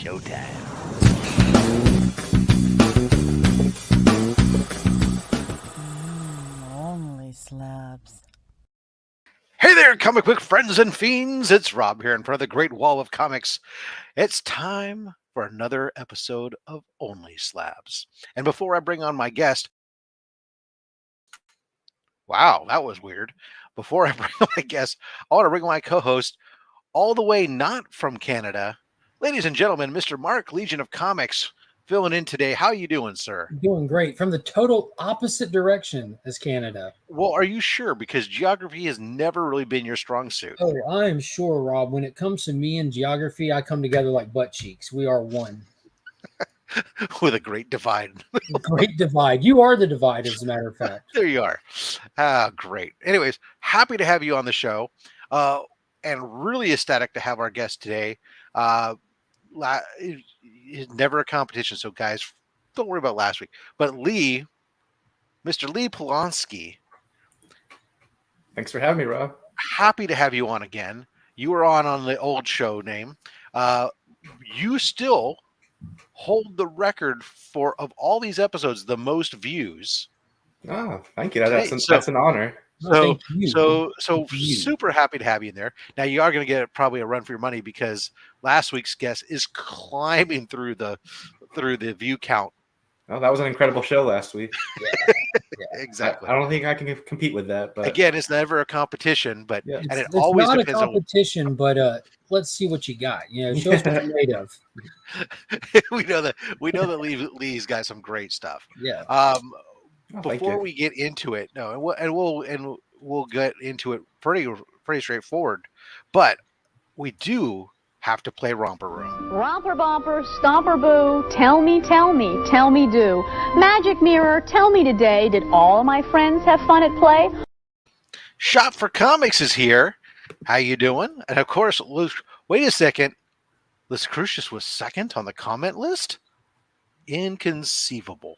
showtime. OnlySlabs. Hey there, comic book friends and fiends. It's Rob here in front of the Great Wall of Comics. It's time for another episode of OnlySlabs. And before I bring on my guest, wow, that was weird. Before I bring on my guest, I want to bring my co-host all the way not from Canada. Ladies and gentlemen, Mr. Mark, Legion of Comics, filling in today. How you doing, sir? Doing great. From the total opposite direction as Canada. Well, are you sure? Because geography has never really been your strong suit. Oh, I am sure, Rob. When it comes to me and geography, I come together like butt cheeks. We are one. With a great divide. Great divide. You are the divide, as a matter of fact. There you are. Ah, great. Anyways, happy to have you on the show. And really ecstatic to have our guest today. It's never a competition, so guys, don't worry about last week. But Lee, Mr. Lee Polonsky. Thanks for having me, Rob. Happy to have you on again. You were on the old show name. You still hold the record for, of all these episodes, the most views. Oh, thank you. That's an honor. So super happy to have you in there. Now you are going to get probably a run for your money because last week's guest is climbing through the view count. Oh, that was an incredible show last week. Yeah, exactly. I don't think I can compete with that. But again, it's never a competition, but yeah. and it's always not depends a competition, but let's see what you got. Show us what you're made of. we know that Lee's got some great stuff. Yeah. Before we get into it, we'll get into it pretty straightforward, but we do have to play Romper Room. Romper bumper, stomper boo, tell me do. Magic mirror, tell me today, did all my friends have fun at play? Shop for Comics is here. How you doing? And of course, wait a second. Liz Crucius was second on the comment list? Inconceivable.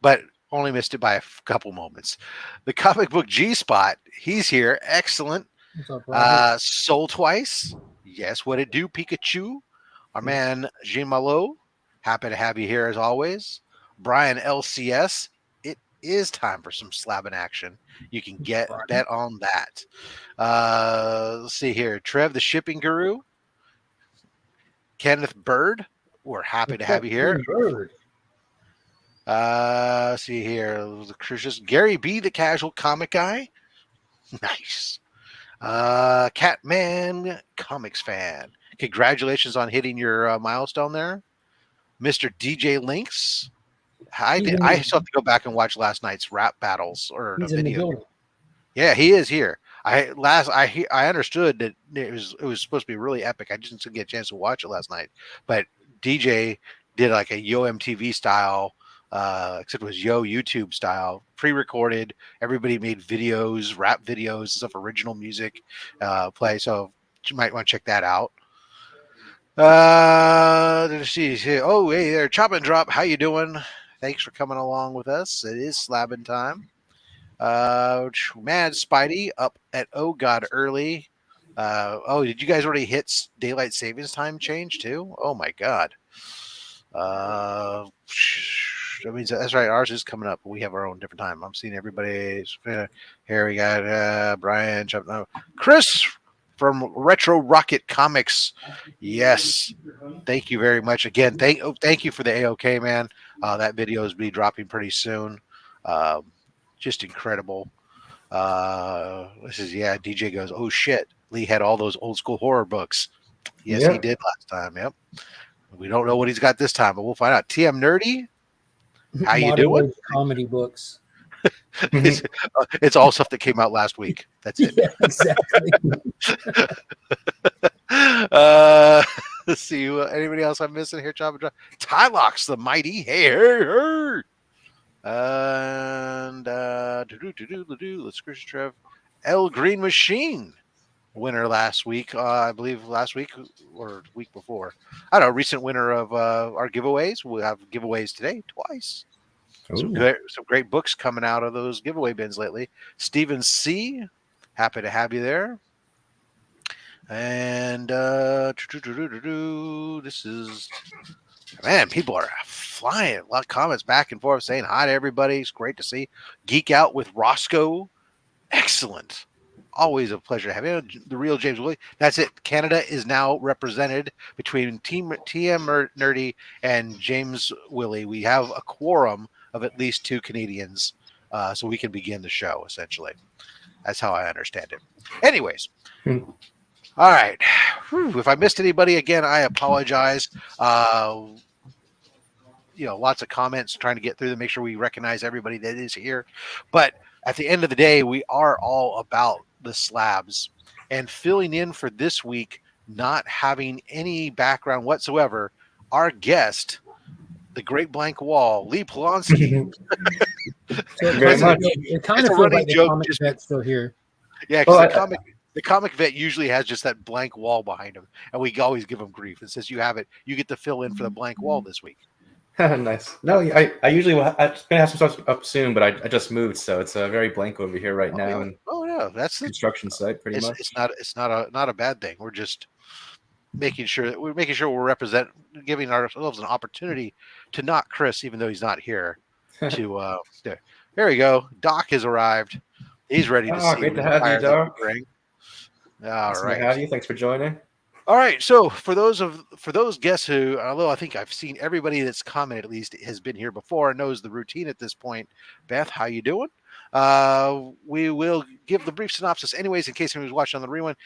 But only missed it by a couple moments. The comic book G-Spot, he's here. Excellent. Soul Twice. Yes, what it do, Pikachu? Our man, Jean Malo. Happy to have you here as always. Brian LCS. It is time for some slabbing action. You can bet on that. Let's see here. Trev, the shipping guru. Kenneth Bird. We're happy to have you here. Bird. See here. Gary B, the casual comic guy. Nice. Catman Comics fan. Congratulations on hitting your milestone there. Mr. DJ Lynx. I still have to go back and watch last night's rap battles or He's video. Yeah, he is here. I understood that it was supposed to be really epic. I just didn't get a chance to watch it last night. But DJ did like a Yo MTV style, except it was Yo YouTube style, pre-recorded. Everybody made videos, rap videos, stuff, original music play. So you might want to check that out. Let's see. Oh, hey there, Chop and Drop. How you doing? Thanks for coming along with us. It is slabbing time. Mad Spidey up at Oh God early. Did you guys already hit daylight savings time change too? Oh my God. I mean, that's right. Ours is coming up. We have our own different time. I'm seeing everybody's here. We got Brian, Chris from Retro Rocket Comics. Yes, thank you very much again. Thank you for the AOK, man. That video is be dropping pretty soon. Just incredible. DJ goes, oh shit. Lee had all those old school horror books. Yes, He did last time. Yep. We don't know what he's got this time, but we'll find out. TM Nerdy, how you doing? Comedy books. It's all stuff that came out last week. That's it. Yeah, exactly. Let's see. Anybody else I'm missing here? Tylocks, the mighty. Hey. And let's Chris Trev. L Green Machine winner last week. I believe last week or week before. I don't know. Recent winner of our giveaways. We'll have giveaways today twice. Some great books coming out of those giveaway bins lately. Stephen C. Happy to have you there. And this is, man, people are flying. A lot of comments back and forth saying hi to everybody. It's great to see. Geek Out with Roscoe. Excellent. Always a pleasure to have you. The real James Willie. That's it. Canada is now represented between TM Nerdy and James Willie. We have a quorum of at least 2 Canadians, so we can begin the show, essentially. That's how I understand it. Anyways. All right. Whew. If I missed anybody, again, I apologize. Lots of comments, trying to get through them, make sure we recognize everybody that is here. But at the end of the day, we are all about the slabs, and filling in for this week, not having any background whatsoever, our guest, the Great Blank Wall, Lee Polonsky. Very much. It kind of feels like the comic vet's still here. Yeah, because the comic vet usually has just that blank wall behind him, and we always give him grief. It says you have it. You get to fill in for the blank wall this week. Nice. No, I usually will. I'm gonna have some stuff up soon, but I just moved, so it's very blank over here right now. And that's the construction site, pretty much. It's not a bad thing. We're just making sure we're giving ourselves an opportunity to knock Chris, even though he's not here. To there we go. Doc has arrived. He's ready to see. Great to have you, Doc. All right. Have you. Thanks for joining. All right, so for those guests who, although I think I've seen everybody that's commented at least has been here before and knows the routine at this point. Beth, how you doing? We will give the brief synopsis anyways in case anyone's watching on the rewind.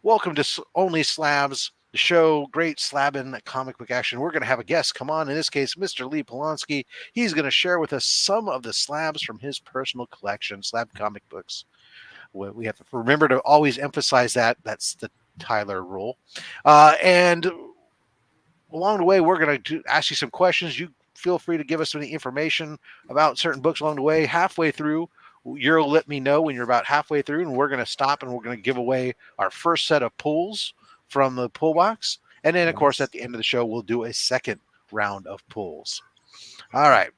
Welcome to OnlySlabs, the show, great slabbing comic book action. We're going to have a guest come on, in this case, Mr. Lee Polonsky. He's going to share with us some of the slabs from his personal collection, slab comic books. We have to remember to always emphasize that. That's the Tyler rule. And along the way, we're going to ask you some questions. You feel free to give us any information about certain books along the way. Halfway through, you'll let me know when you're about halfway through, and we're going to stop and we're going to give away our first set of pulls from the pull box. And then, of course, at the end of the show, we'll do a second round of pulls. All right.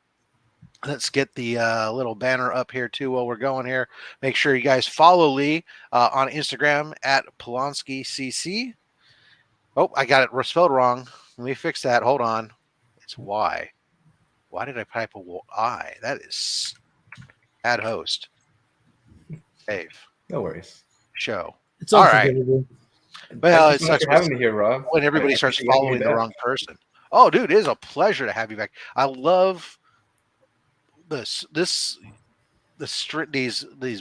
Let's get the little banner up here, too, while we're going here. Make sure you guys follow Lee on Instagram at PolonskyCC. Oh, I got it spelled wrong. Let me fix that. Hold on. It's Y. Why did I type a I? That is add host. Dave. No worries. Show. It's all right. Well, it's sucks for having me here, Rob. When everybody starts following the wrong person. Oh, dude, it is a pleasure to have you back. I love these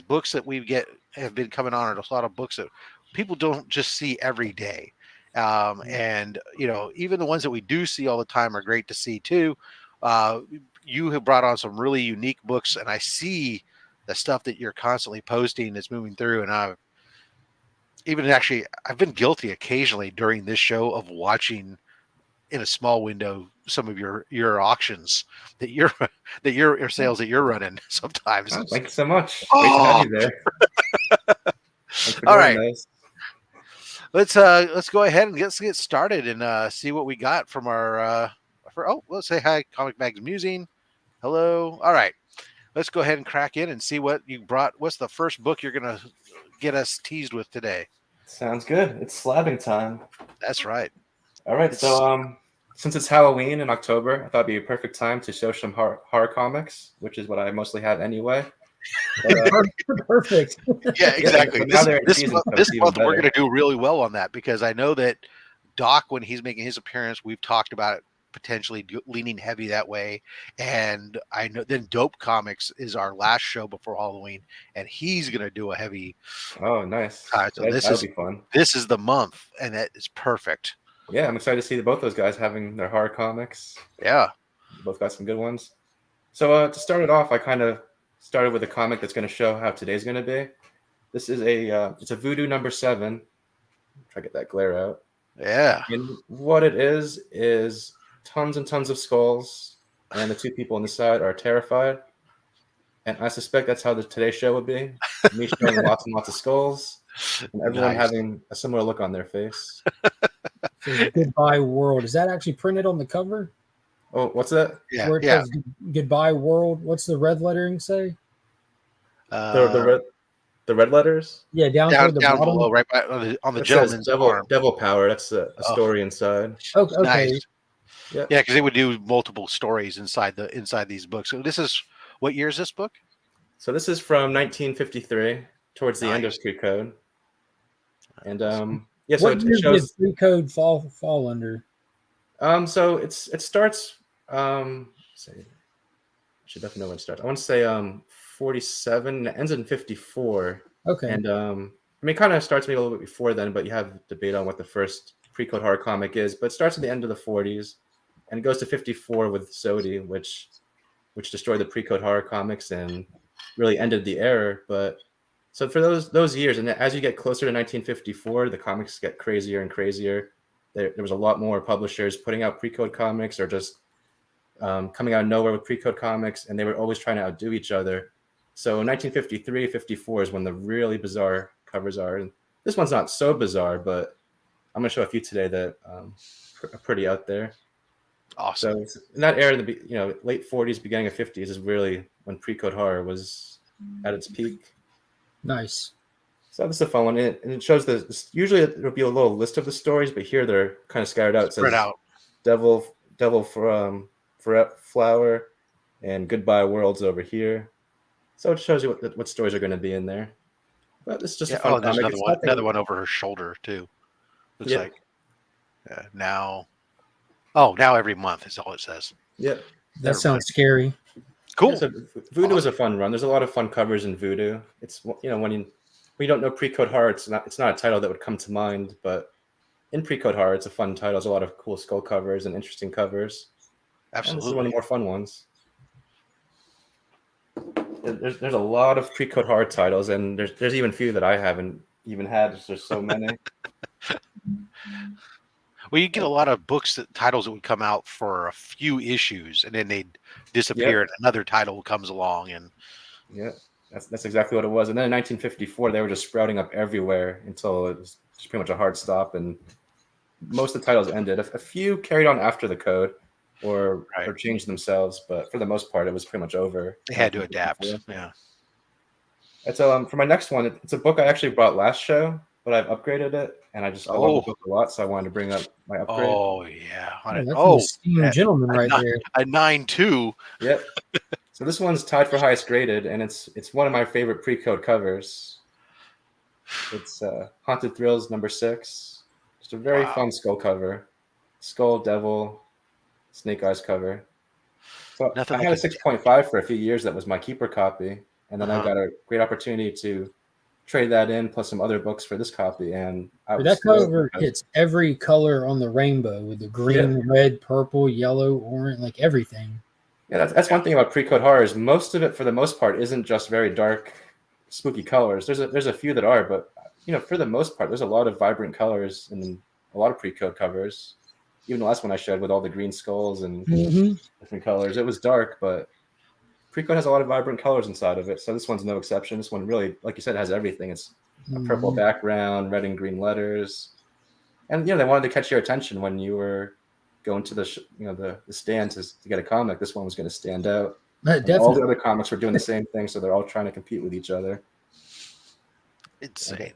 books that we get have been coming on. There's a lot of books that people don't just see every day. And even the ones that we do see all the time are great to see too. You have brought on some really unique books, and I see the stuff that you're constantly posting that's moving through. And I've been guilty occasionally during this show of watching in a small window some of your auctions that your sales that you're running sometimes. Oh, thank you so much. Great to have you there. All right. This. Let's go ahead and let's get started and see what we got from our let's say hi, Comic Bags Musing. Hello. All right. Let's go ahead and crack in and see what you brought. What's the first book you're gonna get us teased with today? Sounds good. It's slabbing time. That's right. All right. So since it's Halloween in October, I thought it'd be a perfect time to show some horror comics, which is what I mostly have anyway. But, perfect. Yeah, exactly. This month we're going to do really well on that because I know that Doc, when he's making his appearance, we've talked about it potentially leaning heavy that way. And I know then Dope Comics is our last show before Halloween, and he's going to do a heavy. Oh, nice. So that'll be fun. This is the month, and that is perfect. Yeah, I'm excited to see both those guys having their horror comics. Yeah. Both got some good ones. So to start it off, I kind of started with a comic that's going to show how today's going to be. This is it's a Voodoo number 7. Try to get that glare out. Yeah. And what it is tons and tons of skulls, and the two people on the side are terrified. And I suspect that's how the Today Show would be. Me showing lots and lots of skulls, and everyone having a similar look on their face. So, Goodbye World. Is that actually printed on the cover? Oh, what's that? Yeah. Where it says Goodbye World. What's the red lettering say? The red. The red letters. Yeah, down down toward the down bottom. below, right on the It says gentleman's devil arm. devil power. That's a Oh. story inside. Oh, okay. Nice. Yeah. Yeah, because they would do multiple stories inside these books. So this is what year is this book? So this is from 1953, towards the end of Nice. Pre-Code. And yeah, so What it year did shows. Pre-Code fall under? So it starts. Say, I should definitely know when it starts. I want to say 47. It ends in 54. Okay. And I mean, it kind of starts maybe a little bit before then, but you have debate on what the first pre-code horror comic is. But it starts at the end of the 40s, and it goes to 54 with Sodi, which destroyed the pre-code horror comics and really ended the era. But so for those years, and as you get closer to 1954, the comics get crazier and crazier. There was a lot more publishers putting out pre-code comics, or just coming out of nowhere with pre-code comics, and they were always trying to outdo each other. So 1953, 54 is when the really bizarre covers are. And this one's not so bizarre, but I'm going to show a few today that are pretty out there. Awesome. So in that era, late 40s, beginning of 50s is really when pre-code horror was at its peak. Nice. So this is a fun one, and it shows that usually it'll be a little list of the stories, but here they're kind of scattered out. It Spread says out. Devil Flower and Goodbye Worlds over here. So it shows you what stories are going to be in there. But it's just a fun There's comic. another one over her shoulder too. Looks Yeah. like now. Oh, now every month is all it says. Yeah. That sounds scary. Cool. Yeah, so Voodoo is a fun run. There's a lot of fun covers in Voodoo. It's when you don't know pre-code horror, it's not a title that would come to mind, but in pre-code horror, it's a fun title. There's a lot of cool skull covers and interesting covers. And this is one of the more fun ones. There's a lot of pre-code horror titles, and there's even few that I haven't even had. There's so many. Well, you get a lot of titles that would come out for a few issues, and then they'd disappear, and another title comes along, and yeah, that's exactly what it was. And then in 1954, they were just sprouting up everywhere until it was just pretty much a hard stop, and most of the titles ended. A few carried on after the code, or changed themselves, but for the most part, it was pretty much over. They had to adapt. Yeah. And so for my next one, it's a book I actually brought last show, but I've upgraded it, and I love the book a lot, so I wanted to bring up my upgrade. Oh yeah, that's an esteemed gentleman right there. A 9.2. Yep. So this one's tied for highest graded, and it's one of my favorite pre-code covers. It's Haunted Thrills #6. Just a very fun skull cover. Skull, devil, snake eyes cover. So I had a 6.5 for a few years. That was my keeper copy, and then I got a great opportunity to trade that in plus some other books for this copy, and that cover hits every color on the rainbow with the green, red, purple, yellow, orange, like everything. Yeah, that's one thing about pre-code horror is most of it, for the most part, isn't just very dark, spooky colors. There's a few that are, but for the most part, there's a lot of vibrant colors in a lot of pre-code covers. Even the last one I showed with all the green skulls and different colors, it was dark, but pre-code has a lot of vibrant colors inside of it. So this one's no exception. This one really, like you said, has everything. It's a purple background, red and green letters, and they wanted to catch your attention when you were going to the stand to get a comic. This one was going to stand out. All the other comics were doing the same thing, so they're all trying to compete with each other. Insane.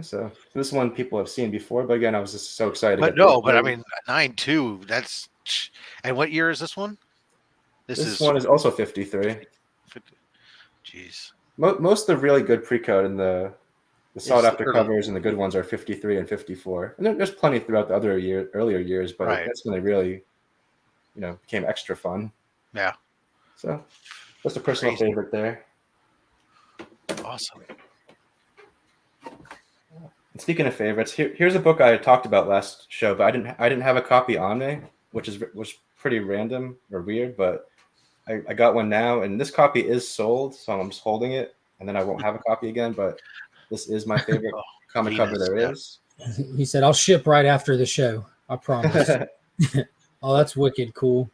So this one people have seen before, but again, I was just so excited. But I mean, 9.2. That's. And what year is this one? This one is also 53. Jeez. Most of the really good pre-code and the sought after covers and the good ones are 53 and 54. And there's plenty throughout the earlier years, but that's when they really, became extra fun. Yeah. So that's a personal favorite there. Awesome. And speaking of favorites, here's a book I talked about last show, but I didn't have a copy on me, which was pretty random or weird, but I got one now, and this copy is sold, so I'm just holding it, and then I won't have a copy again, but this is my favorite comic cover there is. He said, I'll ship right after the show. I promise. Oh, that's wicked cool.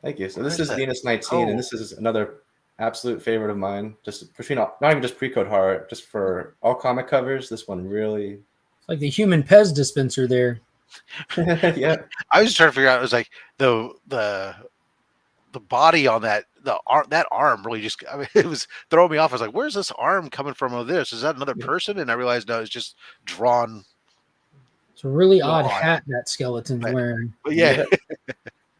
Thank you. So this is Venus 19, and this is another absolute favorite of mine, just between not even just pre-code horror, just for all comic covers. This one really... It's like the human Pez dispenser there. Yeah. I was just trying to figure out, it was like the the body on that arm really just, I mean, it was throwing me off. I was like, where's this arm coming from? Oh, this is that another person? And I realized no, it's just drawn. It's a really Real odd odd. hat that skeleton's But- wearing. But yeah,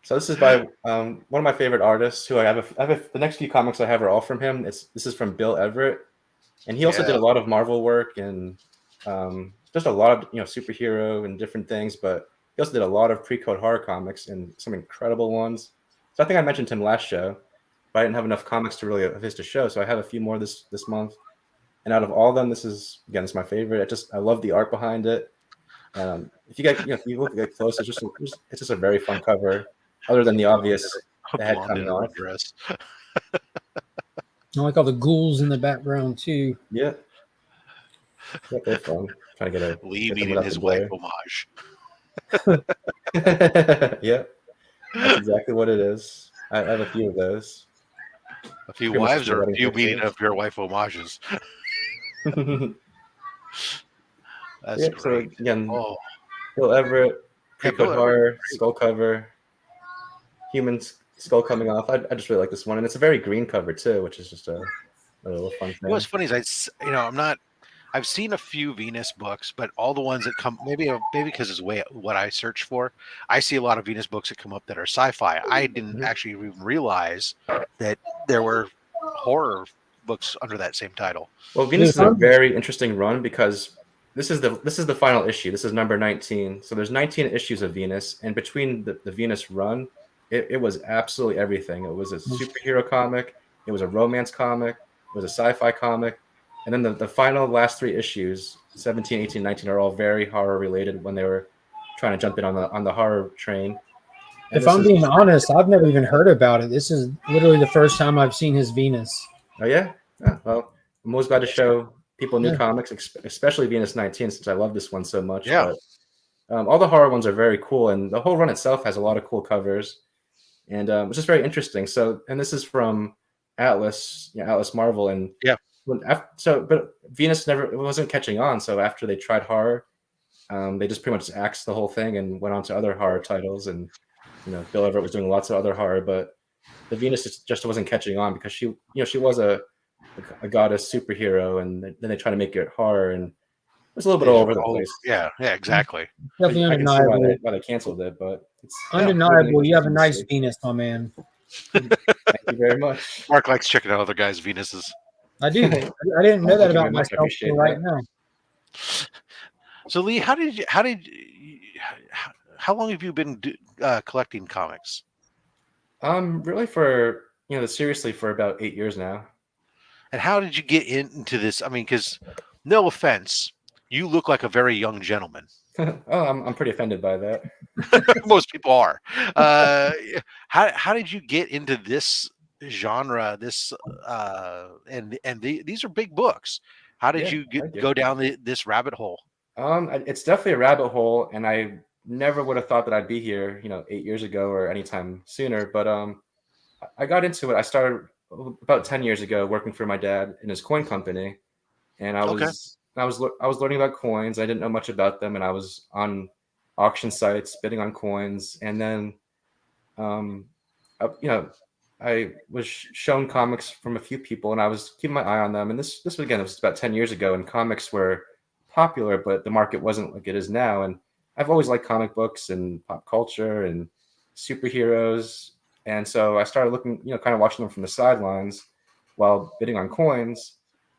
So this is by one of my favorite artists who I have. The next few comics I have are all from him. This is from Bill Everett, and he also Yeah. did a lot of Marvel work and just a lot of superhero and different things. But he also did a lot of pre-code horror comics and some incredible ones. So I think I mentioned him last show, but I didn't have enough comics to really of his to show. So I have a few more this month, and out of all of them, this is my favorite. I love the art behind it. If you get if you look at close, it's just a very fun cover. Other than the obvious, a the head blonde coming in a red off. dress. I like all the ghouls in the background too. Yeah, they're fun. Trying to get Lee get them meeting up his to wife glare. homage. Yeah, that's exactly what it is. I have a few of those. A few Pretty much wives just or a wedding few meeting pictures. of your wife homages. That's Yeah, great. so again, Oh, Bill Everett, Yeah, pre-code Bill Everett, horror, great. skull cover, human skull coming off. I just really like this one, and it's a very green cover too, which is just a little fun thing. What's funny is I'm not. I've seen a few Venus books, but all the ones that come maybe because it's what I search for. I see a lot of Venus books that come up that are sci-fi. I didn't actually even realize that there were horror books under that same title. Well, Venus is a very interesting run because this is the final issue. This is number 19. So there's 19 issues of Venus, and between the Venus run, it was absolutely everything. It was a superhero comic, it was a romance comic, it was a sci-fi comic, and then the final last 3 issues, 17, 18, 19, are all very horror related when they were trying to jump in on the horror train. And If I'm being honest, I've never even heard about it. This is literally the first time I've seen his Venus. Oh yeah? Well, I'm always glad to show people new comics, especially Venus 19, since I love this one so much. Yeah. But all the horror ones are very cool, and the whole run itself has a lot of cool covers, and it's just very interesting. So, and this is from Atlas, Atlas Marvel, and but Venus it wasn't catching on. So after they tried horror, they just pretty much axed the whole thing and went on to other horror titles. And Bill Everett was doing lots of other horror, but the Venus just wasn't catching on because she was a goddess superhero, and then they try to make it horror, and it's a little bit all over the place. Yeah, exactly. Definitely I can see undeniable. why they canceled it, but it's Undeniable. You have a nice Venus, my man. Thank you very much. Mark likes checking out other guys' Venuses. I do. I didn't know that about myself appreciate until right that. now. So Lee, how long have you been collecting comics? Really seriously for about 8 years now. And how did you get into this? I mean, because no offense, you look like a very young gentleman. Oh, I'm pretty offended by that. Most people are. How did you get into this genre? These are big books. How did you go down this rabbit hole? It's definitely a rabbit hole, and I never would have thought that I'd be here, 8 years ago or anytime sooner. But I got into it. I started about 10 years ago working for my dad in his coin company, and I was learning about coins. I didn't know much about them, and I was on auction sites bidding on coins. And then, I was shown comics from a few people, and I was keeping my eye on them. And this again, it was about 10 years ago, and comics were popular, but the market wasn't like it is now. And I've always liked comic books and pop culture and superheroes. And so I started looking, kind of watching them from the sidelines while bidding on coins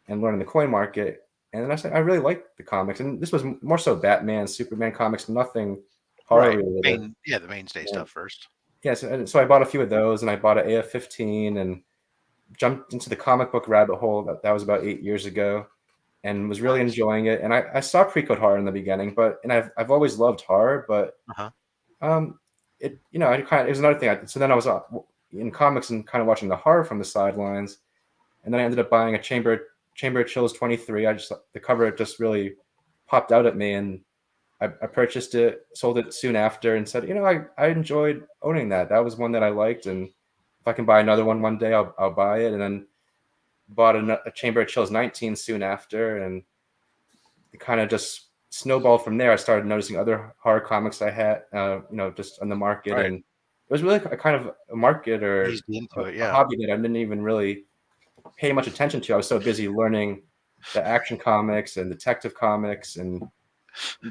and learning the coin market. And then I said, I really liked the comics. And this was more so Batman, Superman comics, nothing horror related. The mainstay stuff first. Yes. And so I bought a few of those, and I bought an AF-15 and jumped into the comic book rabbit hole. That was about 8 years ago, and was really enjoying it. And I saw pre-code horror in the beginning, and I've always loved horror, but it was another thing. So then I was in comics and kind of watching the horror from the sidelines, and then I ended up buying a Chamber of Chills 23. The cover just really popped out at me, and I purchased it, sold it soon after, and said, I enjoyed owning that. That was one that I liked, and if I can buy another one day, I'll buy it. And then bought a Chamber of Chills 19 soon after, and it kind of just snowballed from there. I started noticing other horror comics I had, just on the market, and was really a kind of a market or Eased into it, a yeah. hobby that I didn't even really pay much attention to. I was so busy learning the action comics and detective comics and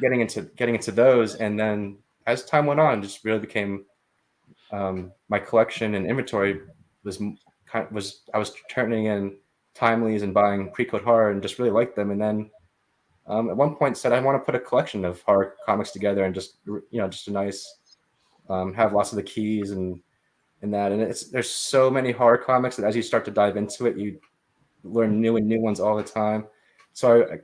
getting into those. And then as time went on, it just really became my collection and inventory was I was turning in timelies and buying pre-code horror and just really liked them. And then at one point said I want to put a collection of horror comics together and just just a nice have lots of the keys and that. And there's so many horror comics that as you start to dive into it, you learn new ones all the time. So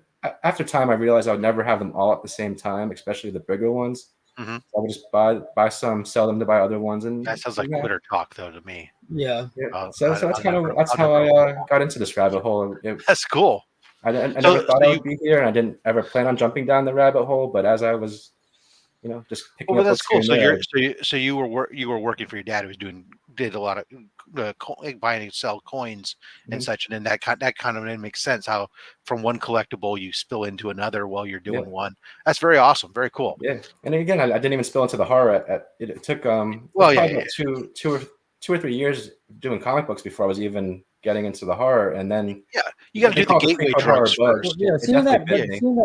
after time, I realized I would never have them all at the same time, especially the bigger ones. Mm-hmm. So I would just buy some, sell them to buy other ones, and That sounds like Twitter talk, though, to me. Yeah. So that's how I got into this rabbit hole. That's cool. I never thought I would be here, and I didn't ever plan on jumping down the rabbit hole. But as I was, just picking up. That's cool. So you were working for your dad, who did a lot of buying and sell coins and such, and then that kind of makes sense how from one collectible you spill into another while you're doing one. That's very awesome, very cool. Yeah, and again, I didn't even spill into the horror. It took two or 3 years doing comic books before I was even getting into the horror, and then you got to do the gateway drugs first. Yeah, seeing that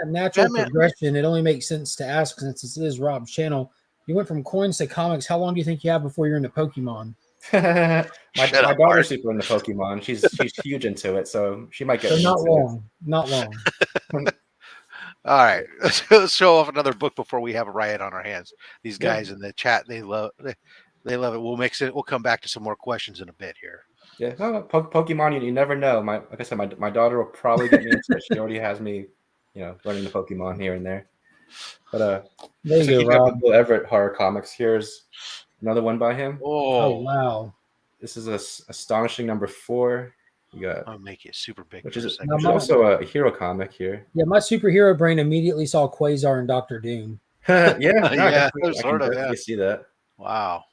natural progression, it only makes sense to ask since this is Rob's channel. You went from coins to comics. How long do you think you have before you're into Pokemon? my daughter's super into Pokemon. She's huge into it, so she might get. So not long. All right, let's show off another book before we have a riot on our hands. These guys in the chat, they love it. We'll mix it. We'll come back to some more questions in a bit here. Yeah, Pokemon. You never know. Like I said, my daughter will probably get me into it. She already has me, learning the Pokemon here and there. But there you go, Rob. Bill Everett horror comics. Here's another one by him. Oh wow! This is astonishing number 4. You got. I'll make it super big. Which is also a hero comic here. Yeah, my superhero brain immediately saw Quasar and Doctor Doom. I sort of. See that. Wow.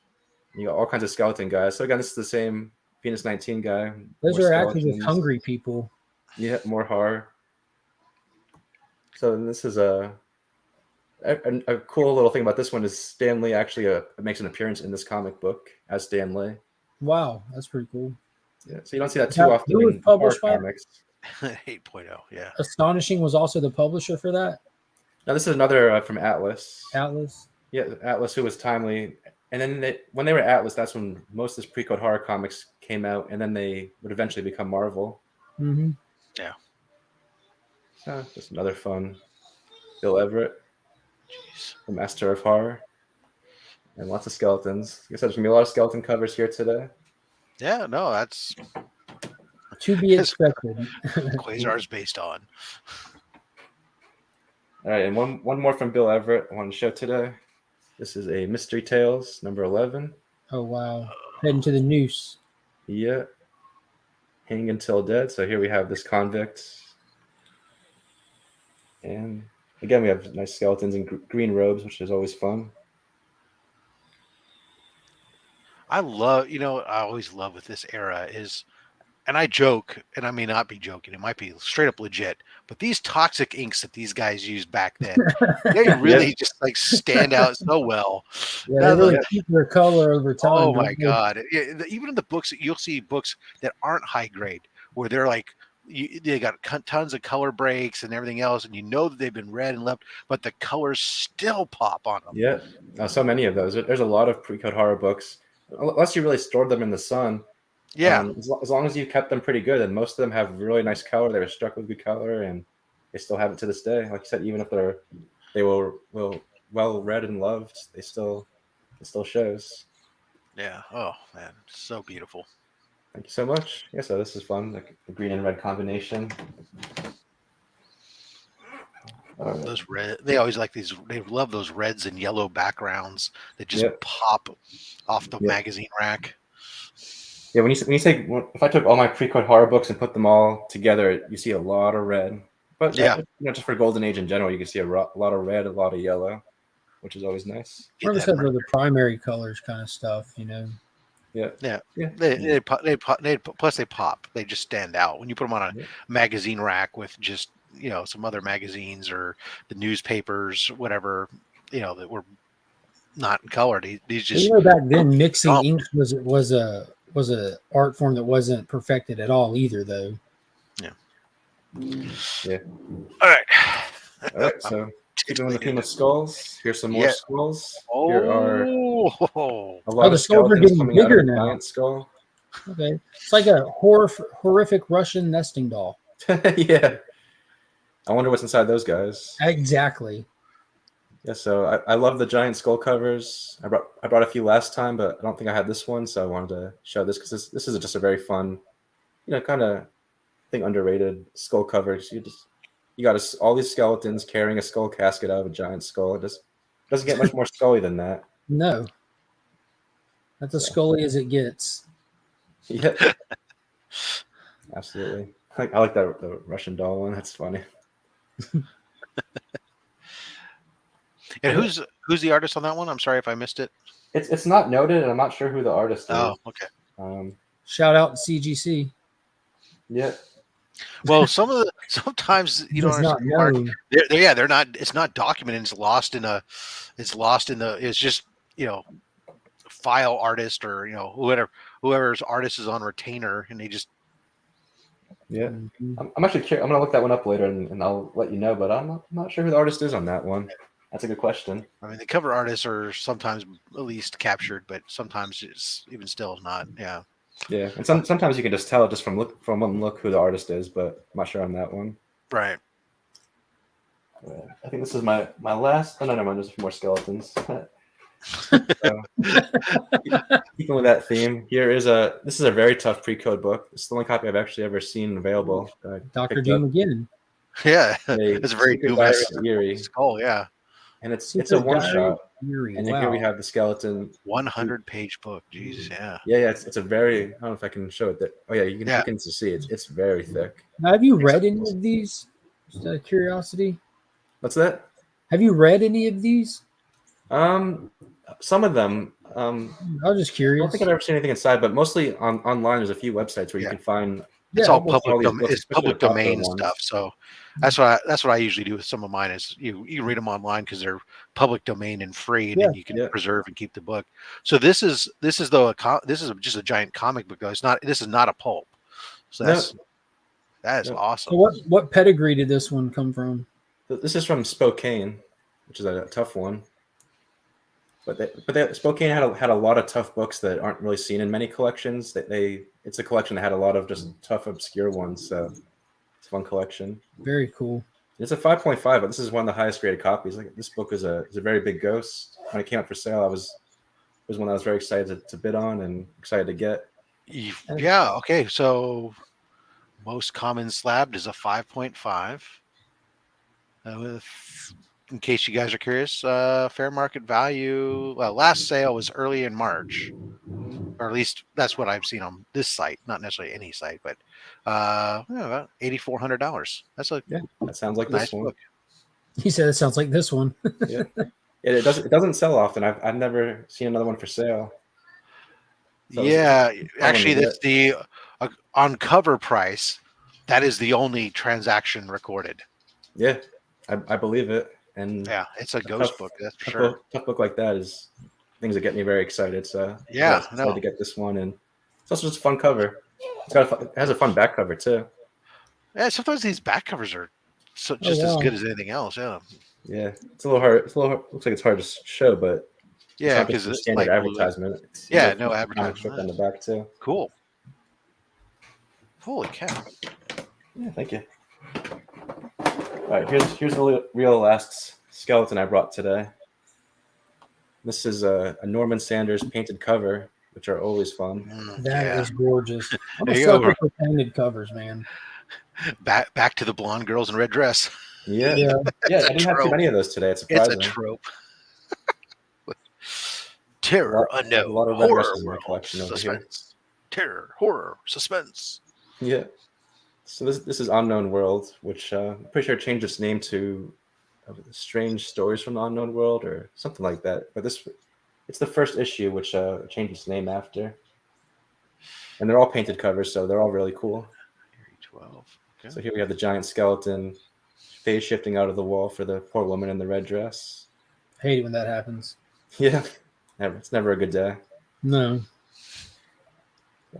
You got all kinds of skeleton guys. So again, this is the same Venus 19 guy. Those are actually just hungry people. Yeah, more horror. So this is a cool little thing about this one is Stan Lee actually makes an appearance in this comic book as Stan Lee. Wow, that's pretty cool. Yeah, so you don't see that too often in horror comics. 8.0, yeah. Astonishing was also the publisher for that. Now this is another from Atlas. Atlas. Yeah, Atlas, who was timely. And then when they were Atlas, that's when most of this pre-code horror comics came out, and then they would eventually become Marvel. Mm-hmm. Yeah. Just another fun Bill Everett. Jeez. The master of horror. And lots of skeletons. Like I said, there's going to be a lot of skeleton covers here today. Yeah, no, that's... to be expected. Quasar's based on. All right, and one more from Bill Everett I want to show today. This is a Mystery Tales, number 11. Oh, wow. Heading to the noose. Yeah. Hang until dead. So here we have this convict. And again, we have nice skeletons in green robes, which is always fun. I always love with this era is, and I joke, and I may not be joking, it might be straight up legit, but these toxic inks that these guys used back then, they really just like stand out so well. Yeah, they really keep their color over time. Oh my God. Even in the books, you'll see books that aren't high grade where they're like, they got tons of color breaks and everything else, and that they've been read and left, but the colors still pop on them. Yeah, so many of those. There's a lot of pre-code horror books, unless you really stored them in the sun. Yeah, as long as you kept them pretty good, and most of them have really nice color. They were struck with good color, and they still have it to this day. Like you said, even if they were well read and loved, it still shows. Yeah. Oh man, so beautiful. Thank you so much. Yeah, so this is fun, like the green and red combination. Those red, they always like these. They love those reds and yellow backgrounds that just pop off the magazine rack. Yeah, when you say if I took all my pre-code horror books and put them all together, you see a lot of red. But just for Golden Age in general, you can see a lot of red, a lot of yellow, which is always nice. Or just the primary colors kind of stuff, Yeah. They plus they pop. They just stand out when you put them on a magazine rack with just some other magazines or the newspapers, whatever that were not colored. He's You just know, back then mixing dumped. inks was a art form that wasn't perfected at all either, though. Yeah. All right. All right. So keeping with the theme of skulls, here's some more Yeah. skulls. Here are Oh, a lot the of skulls are skeletons getting coming out of bigger a now. giant skull. Okay, it's like a horrific Russian nesting doll. Yeah. I wonder what's inside those guys. Exactly. Yeah, so I love the giant skull covers. I brought a few last time, but I don't think I had this one, so I wanted to show this because this is just a very fun, kind of thing underrated skull covers. You got all these skeletons carrying a skull casket out of a giant skull. It just doesn't get much more scully than that. No, that's as scully as it gets. Yeah, absolutely. I like that the Russian doll one. That's funny. and who's the artist on that one? I'm sorry if I missed it. It's not noted, and I'm not sure who the artist is. Oh, okay. Shout out CGC. Yeah. Well, sometimes you don't Not understand. known. They're not. It's not documented. It's lost in the. It's just file artist or whoever's artist is on retainer, and they just. Yeah, I'm actually curious. I'm gonna look that one up later, and I'll let you know. But I'm not sure who the artist is on that one. That's a good question. I mean, the cover artists are sometimes at least captured, but sometimes it's even still not. Yeah. Yeah, and sometimes you can just tell just from one look who the artist is, but I'm not sure on that one. Right. I think this is my last. Oh no, never mind. There's a few more skeletons. Keeping with that theme, this is a very tough pre-code book. It's the only copy I've actually ever seen available. Dr. Doom again. Yeah, it's a very Doom-esque skull. Yeah, and it's a one shot. Eerie. And then here we have the skeleton. 100-page book. Jesus, yeah. Yeah. It's a very. I don't know if I can show it. Oh yeah, you can see it. It's very thick. Now, have you read any of these? Just out of curiosity. What's that? Have you read any of these? Some of them. I was just curious. I don't think I've ever seen anything inside, but mostly online. There's a few websites where you can find. It's all public. It's public domain stuff. So that's what I usually do with some of mine. Is you read them online because they're public domain and free, and you can preserve and keep the book. So this is just a giant comic book. Though this is not a pulp. So that is awesome. So what pedigree did this one come from? This is from Spokane, which is a tough one. But Spokane had a lot of tough books that aren't really seen in many collections. It's a collection that had a lot of just tough, obscure ones. So it's a fun collection. Very cool. It's a 5.5, but this is one of the highest graded copies. Like this book is a very big ghost. When it came out for sale, it was one I was very excited to bid on and excited to get. Yeah. Okay. So most common slabbed is a 5.5. In case you guys are curious, fair market value. Last sale was early in March, or at least that's what I've seen on this site. Not necessarily any site, but about $8,400. That sounds like nice this one. Book. He said it sounds like this one. Yeah, it doesn't sell often. I've never seen another one for sale. So actually, that's the on cover price. That is the only transaction recorded. Yeah, I believe it. And yeah, it's a ghost book. That's for sure. Tough book like that is things that get me very excited. So yeah, I excited to get this one, and it's also just a fun cover. It has a fun back cover too. Yeah, sometimes these back covers are as good as anything else. Yeah. Yeah, it's a little hard. Looks like it's hard to show, but yeah, because it's standard advertisement. No advertisement on the back too. Cool. Holy cow! Yeah, thank you. All right, here's the real last skeleton I brought today. This is a Norman Sanders painted cover, which are always fun. That is gorgeous. I'm a sucker for painted covers, man. Back to the blonde girls in red dress. Yeah. I didn't have too many of those today. It's surprising. It's a trope. Terror, unknown, a lot of red dresses in my collection over suspense. Terror, horror, suspense. Yeah. So this is Unknown World, which I'm pretty sure changed its name to Strange Stories from the Unknown World or something like that. But it's the first issue, which changed its name after. And they're all painted covers, so they're all really cool. 12. Okay. So here we have the giant skeleton phase shifting out of the wall for the poor woman in the red dress. I hate it when that happens. Yeah, it's never a good day. No.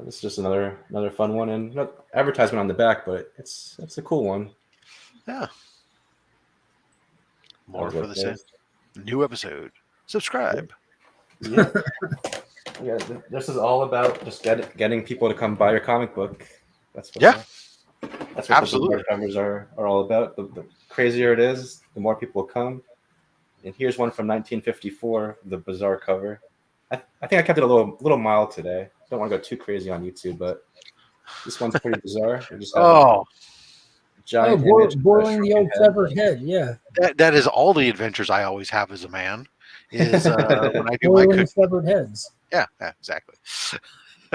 This is just another fun one, and not advertisement on the back, but it's a cool one. Yeah. More That for was the same. New episode. Subscribe. Yeah. Yeah, this is all about just getting people to come buy your comic book. That's what that's what Absolutely. the covers are all about. The crazier it is, the more people come. And here's one from 1954, the bizarre cover. I think I kept it a little mild today. Don't want to go too crazy on YouTube, but this one's pretty bizarre. We just have a giant image of a boiling the shrunken old head. severed head. Yeah. That is all the adventures I always have as a man. Is when I do my Boiling severed heads. Yeah, exactly.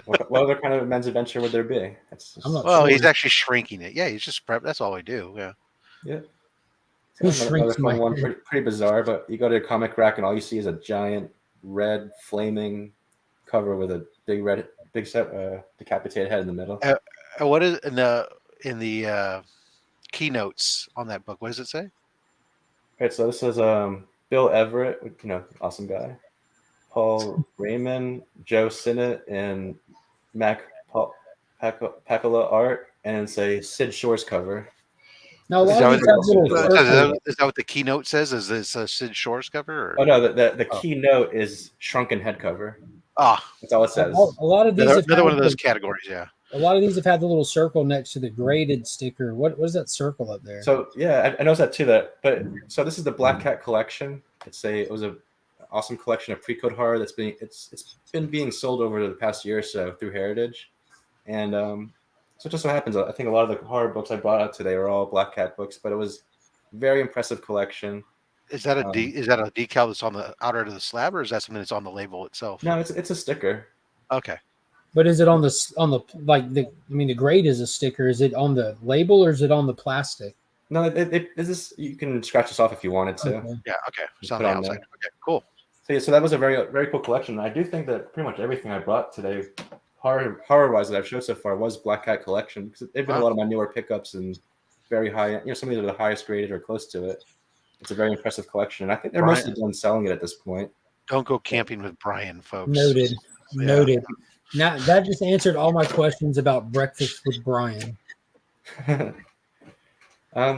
What other kind of men's adventure would there be? Well, he's actually shrinking it. Yeah, he's just prep. That's all we do. Yeah. Yeah. Who Another shrinks fun my one, head? pretty bizarre, but you go to a comic rack and all you see is a giant red flaming cover with a big decapitated head in the middle. What is in the keynotes on that book? What does it say? All right, so this is Bill Everett, awesome guy. Paul Raymond, Joe Sinnott, and Mac Pacula art, and it's a Sid Shores cover. Now, Is that what the keynote says? Is this a Sid Shores cover? Or? Oh no, the keynote is shrunken head cover. That's all it says. A lot of these another one of those categories, yeah. A lot of these have had the little circle next to the graded sticker. What is that circle up there? So yeah, I noticed that too. So this is the Black Cat collection. It was an awesome collection of pre-code horror it's been being sold over the past year or so through Heritage, and so just so happens, I think a lot of the horror books I brought out today are all Black Cat books, but it was a very impressive collection. Is that a is that a decal that's on the outer of the slab, or is that something that's on the label itself? No, it's a sticker. Okay. But is it on the the grade is a sticker? Is it on the label or is it on the plastic? No, it is this. You can scratch this off if you wanted to. Okay. Yeah. Okay. It's on the outside. Okay. Cool. So that was a very very cool collection. I do think that pretty much everything I brought today, horror wise, that I've showed so far was Black Cat collection, because they've been a lot of my newer pickups and very high. Some of these are the highest graded or close to it. It's a very impressive collection, and I think they're mostly done selling it at this point. Don't go camping with Brian, folks. Noted. Yeah. Noted. Now that just answered all my questions about breakfast with Brian.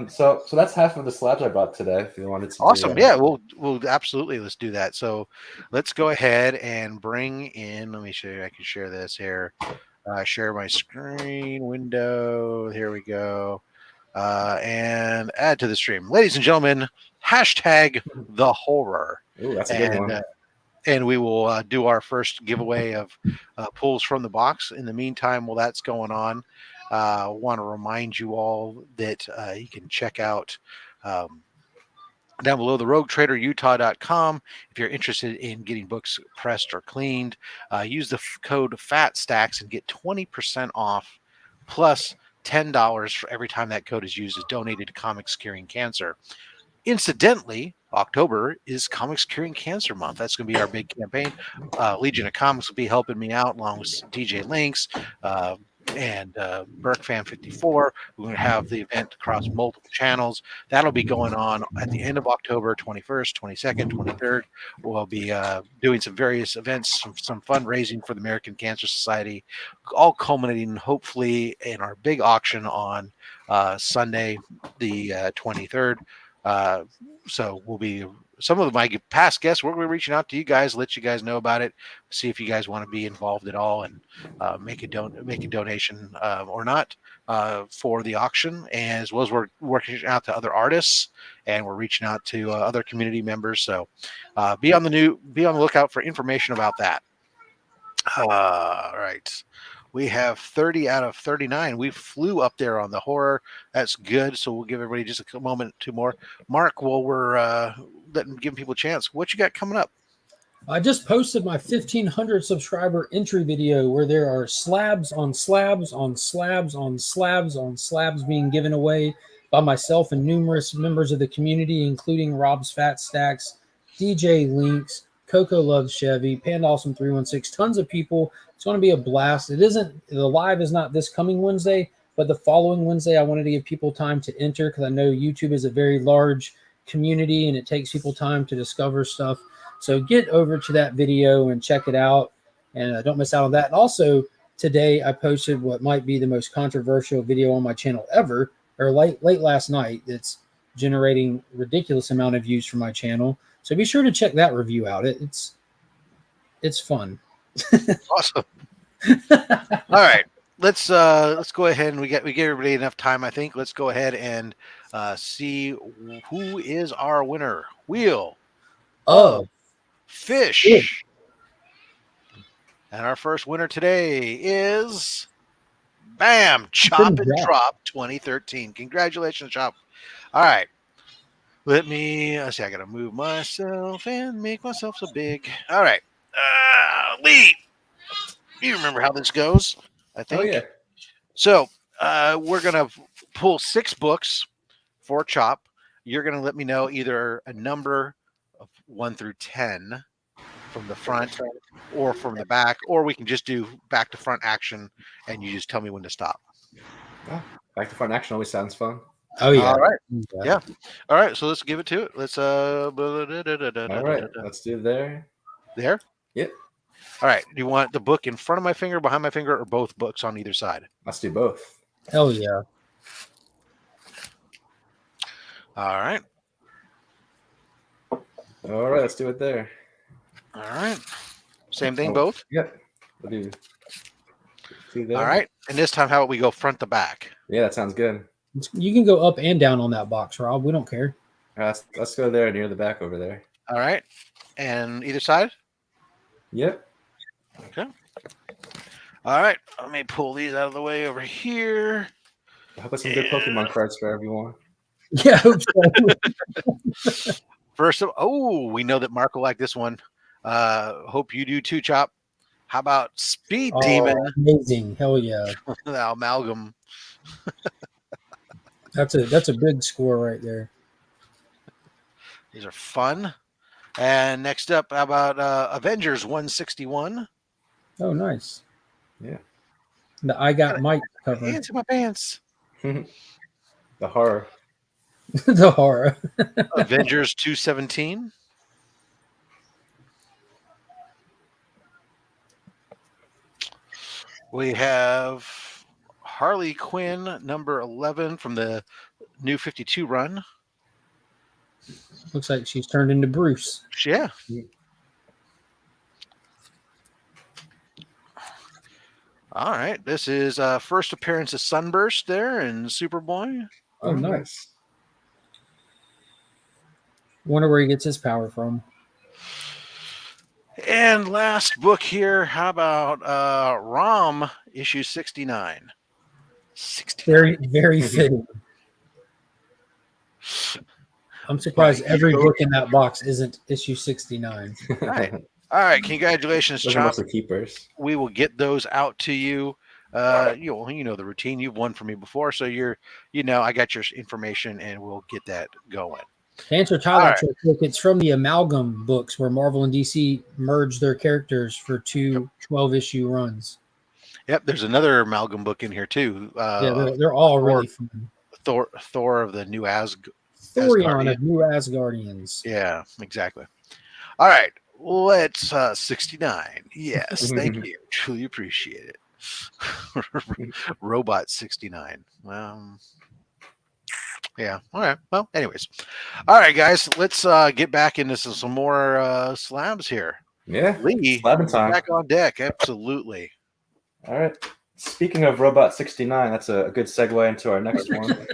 So that's half of the slabs I brought today. If you wanted to. Awesome. Yeah, we'll absolutely, let's do that. So let's go ahead and bring in. Let me show you. I can share this here. Share my screen window. Here we go. And add to the stream, ladies and gentlemen. Hashtag the horror. Ooh, that's a good one. And we will do our first giveaway of pulls from the box. In the meantime, while that's going on, I want to remind you all that you can check out down below the roguetraderutah.com. If you're interested in getting books pressed or cleaned, use the code FATSTACKS and get 20% off plus $10 for every time that code is used is donated to Comics Curing Cancer. Incidentally, October is Comics Curing Cancer Month. That's going to be our big campaign. Legion of Comics will be helping me out along with DJ Links and BurkFan54. We're going to have the event across multiple channels. That'll be going on at the end of October, 21st, 22nd, 23rd. We'll be doing some various events, some fundraising for the American Cancer Society, all culminating hopefully in our big auction on Sunday, the 23rd. So we'll be some of my past guests. We're reaching out to you guys, let you guys know about it, see if you guys want to be involved at all, and make a donation or not for the auction, as well as we're working out to other artists and we're reaching out to other community members. So be on the lookout for information about that. All right. We have 30 out of 39. We flew up there on the horror. That's good. So we'll give everybody just a moment, two more. Mark, while we're giving people a chance, what you got coming up? I just posted my 1,500 subscriber entry video where there are slabs on slabs on slabs on slabs on slabs being given away by myself and numerous members of the community, including Rob's Fat Stacks, DJ Links, Coco Loves Chevy, Panda Awesome 316, tons of people. It's going to be a blast. The live is not this coming Wednesday, but the following Wednesday. I wanted to give people time to enter because I know YouTube is a very large community and it takes people time to discover stuff. So get over to that video and check it out, and don't miss out on that. And also, today I posted what might be the most controversial video on my channel ever, or late last night. It's generating ridiculous amount of views for my channel. So be sure to check that review out. It's fun. Awesome. All right. Let's go ahead and we give everybody enough time, I think. Let's go ahead and see who is our winner. Wheel Oh, Fish. good. And our first winner today is Bam! Chop and job. Drop 2013. Congratulations, Chop. All right. Let me see. I gotta move myself and make myself so big. All right. Lee, you remember how this goes, I think. Oh yeah. So we're gonna pull 6 books for Chop. You're gonna let me know either a number of 1 through 10 from the front or from the back, or we can just do back to front action and you just tell me when to stop. Oh, back to front action always sounds fun. Oh yeah. All right. Yeah. All right. So let's give it to it. Let's All right, let's do there. there. Yep. All right. Do you want the book in front of my finger, behind my finger, or both books on either side? Let's do both. Hell yeah. All right. All right, let's do it there. All right. Same thing, Oh, both. Yep. We'll do there. All right. And this time, how about we go front to back? Yeah, that sounds good. You can go up and down on that box, Rob. We don't care. All right, let's go there near the back over there. All right. And either side? Yep. Okay. All right. Let me pull these out of the way over here. I hope it's some good Pokemon cards for everyone. Yeah, I hope so. First of we know that Mark will like this one. Hope you do too, Chop. How about Speed Demon? Amazing. Hell yeah. The amalgam. That's a big score right there. These are fun. And next up, how about Avengers 161? Oh, nice. Yeah. The I Got Mike cover. Hands in my pants. The horror. The horror. Avengers 217. We have Harley Quinn number 11 from the New 52 run. Looks like she's turned into Bruce. Yeah. All right. This is first appearance of Sunburst there in Superboy. Oh, nice. Wonder where he gets his power from. And last book here, how about ROM issue 69? 69. Very, very fitting. I'm surprised every book in that box isn't issue 69. Right. All right. Congratulations, Those are Chop. mostly keepers. We will get those out to you. You know the routine. You've won for me before, so I got your information, and we'll get that going. To answer Tyler, it's from the Amalgam books where Marvel and DC merged their characters for 2 12-issue runs. Yep, there's another Amalgam book in here too. Yeah, they're all really fun. Thor of the New Thorion of New Asgardians. Yeah, exactly. All right, let's 69. Yes, thank you. Truly appreciate it. Robot 69. Yeah. All right. Well, anyways. All right, guys, let's get back into some more slabs here. Yeah. Lee, Slabbing time. back on deck. Absolutely. All right. Speaking of Robot 69, that's a good segue into our next one.